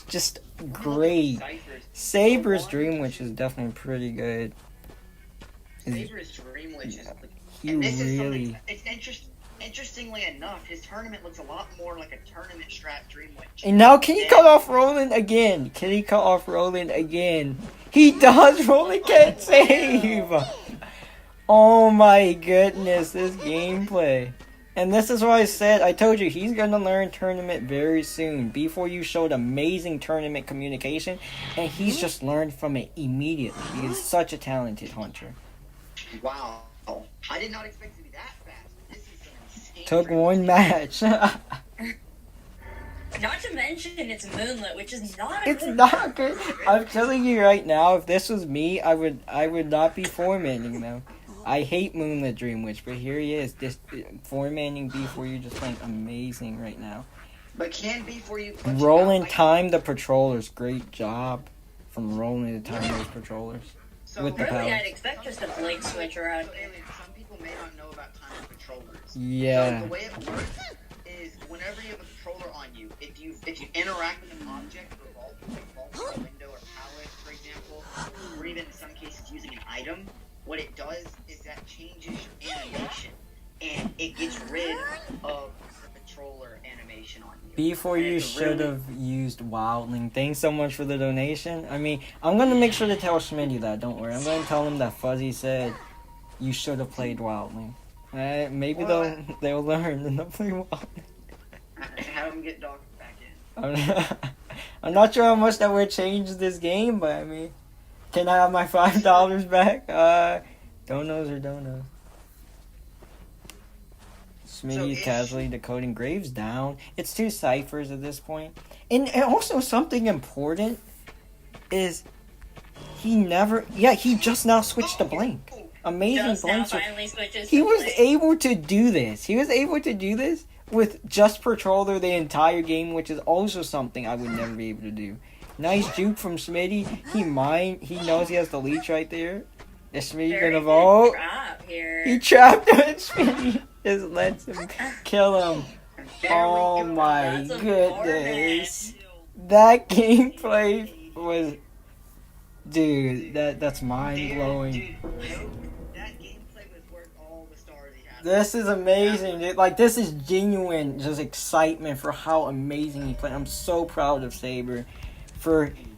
just great. Saber's Dream Witch is definitely pretty good. Saber's Dream Witch is he really. It's interestingly enough, his tournament looks a lot more like a tournament strat Dream Witch. And now, can he cut off Roland again? He does. Roland can't save. Oh my goodness, this gameplay. And this is why I told you, he's going to learn tournament very soon. B4U showed amazing tournament communication, and he's just learned from it immediately. He is such a talented hunter. Wow. I did not expect it to be that fast. This is insane. Took one match. Not to mention it's moonlit, which is not It's not good. I'm telling you right now, if this was me, I would not be foremanning them. I hate Moonlit Dream Witch, but here he is, this foremanning B4U just playing amazing right now. But can B4U Roland timed the patrollers. Great job from Roland to time those patrollers. So with the really, power. I'd expect just a blink switch around. So, Alien, some people may not know about timing patrollers. Yeah. So the way it works is whenever you have a patroller on you, if you interact with an object, vault a window or pallet, for example, or even in some cases using an item, what it does is that changes your animation, and it gets rid of the patroller animation on you. B4U should have used Wildling. Thanks so much for the donation. I mean, I'm going to make sure to tell Schmitty that, don't worry. I'm going to tell him that Fuzzy said you should have played Wildling. Maybe they'll learn and they'll play Wildling. Have them get dogs back in. I'm not sure how much that would change this game, but I mean, can I have my $5 back? Donos or donos. Smitty casually decoding Graves down. It's 2 ciphers at this point. And also something important is he just now switched to blink. Amazing blink. He was able to do this. With just patroller the entire game, which is also something I would never be able to do. Nice juke from Smitty. He knows he has the leech right there. Is Smitty gonna vote? He trapped him and Smitty just lets him kill him. Oh my goodness. That gameplay was... Dude, that's mind blowing. That gameplay was worth all This is amazing, dude. Like, this is genuine just excitement for how amazing he played. I'm so proud of Saber.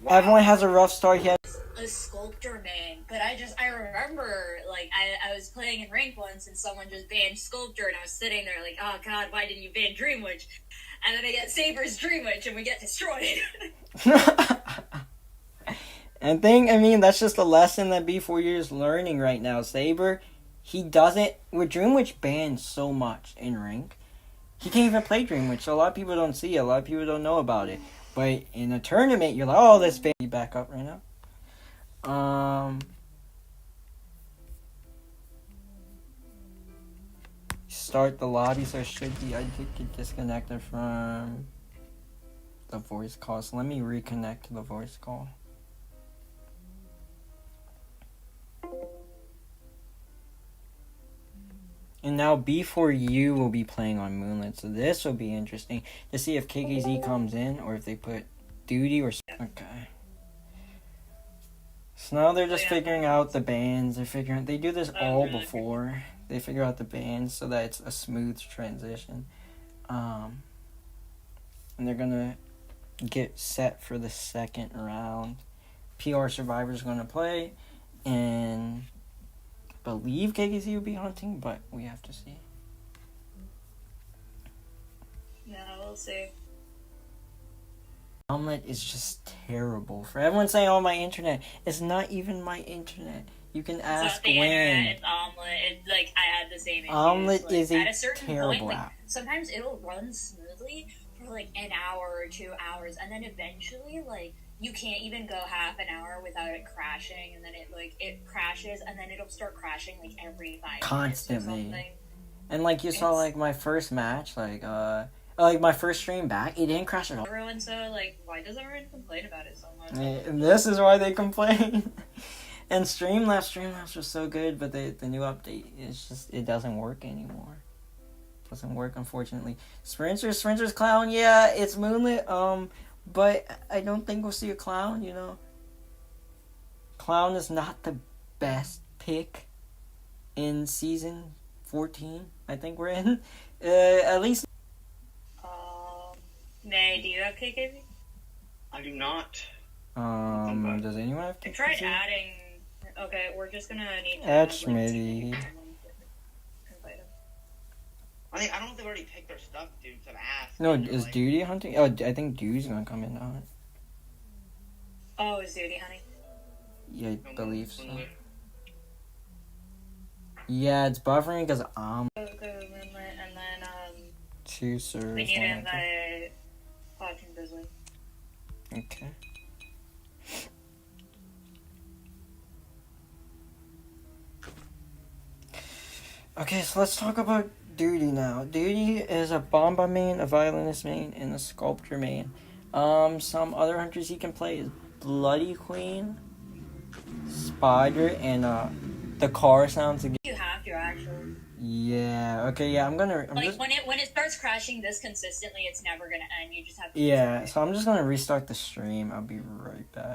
Everyone has a rough start. He had a sculptor man, but I remember, like, I was playing in rank once and someone just banned sculptor and I was sitting there like, oh god, why didn't you ban Dream Witch? And then I get Saber's Dream Witch and we get destroyed. I mean, that's just a lesson that B4U is learning right now. Saber, he doesn't, with Dream Witch banned so much in rank, he can't even play Dream Witch, so a lot of people don't see it, a lot of people don't know about it. But in a tournament, you're like, oh, this ban. Back up right now. Start the lobby, so it should be, I did get disconnected from the voice call, so let me reconnect to the voice call. And now B4U will be playing on Moonlit, so this will be interesting to see if KKZ comes in or if they put Duty or... Okay. So now they're just figuring out the bans. They do this all before. They figure out the bans so that it's a smooth transition. And they're gonna get set for the second round. PR Survivor's gonna play, and I believe KKZ will be hunting, but we have to see. Yeah, we'll see. Omelet is just terrible. For everyone saying, oh, my internet. It's not even my internet. You can ask Win. Win. It's Omelet. It's like, I had the same issues. Omelet is at a a certain terrible point, app. Sometimes it'll run smoothly for like an hour or 2 hours, and then eventually, like, you can't even go half an hour without it crashing, and then it crashes, and then it'll start crashing like every 5 Constantly. minutes or something. And like you saw, like my first match, like my first stream back, it didn't crash at all. Everyone's so like, why does everyone complain about it so much? And this is why they complain. And Streamlabs was so good, but the new update is just, it doesn't work anymore. It doesn't work, unfortunately. Sprinter's Clown, yeah, it's Moonlit, but I don't think we'll see a Clown, you know. Clown is not the best pick in season 14, I think we're in. At least. May, do you have KKV? I do not. Does anyone have KKV? I tried adding. Okay, we're just gonna need to add like, Schmitty. invite him. I don't know if they've already picked their stuff, dude. So I've asked. No, is Duty hunting? Oh, I think Duty's gonna come in on it. Oh, is Duty hunting? Yeah, I believe so. Yeah, it's buffering because Go Moonlit, and then two servers. we need to invite Hodge and Grizzly. Okay. Okay, so let's talk about Duty now. Duty is a Bomba main, a Violinist main, and a Sculptor main. Some other hunters he can play is Bloody Queen, Spider, and the car sounds again. You have to actually. Yeah. Okay. Yeah. I'm Like just. when it starts crashing this consistently, it's never gonna end. You just have to. Yeah. So I'm just gonna restart the stream. I'll be right back.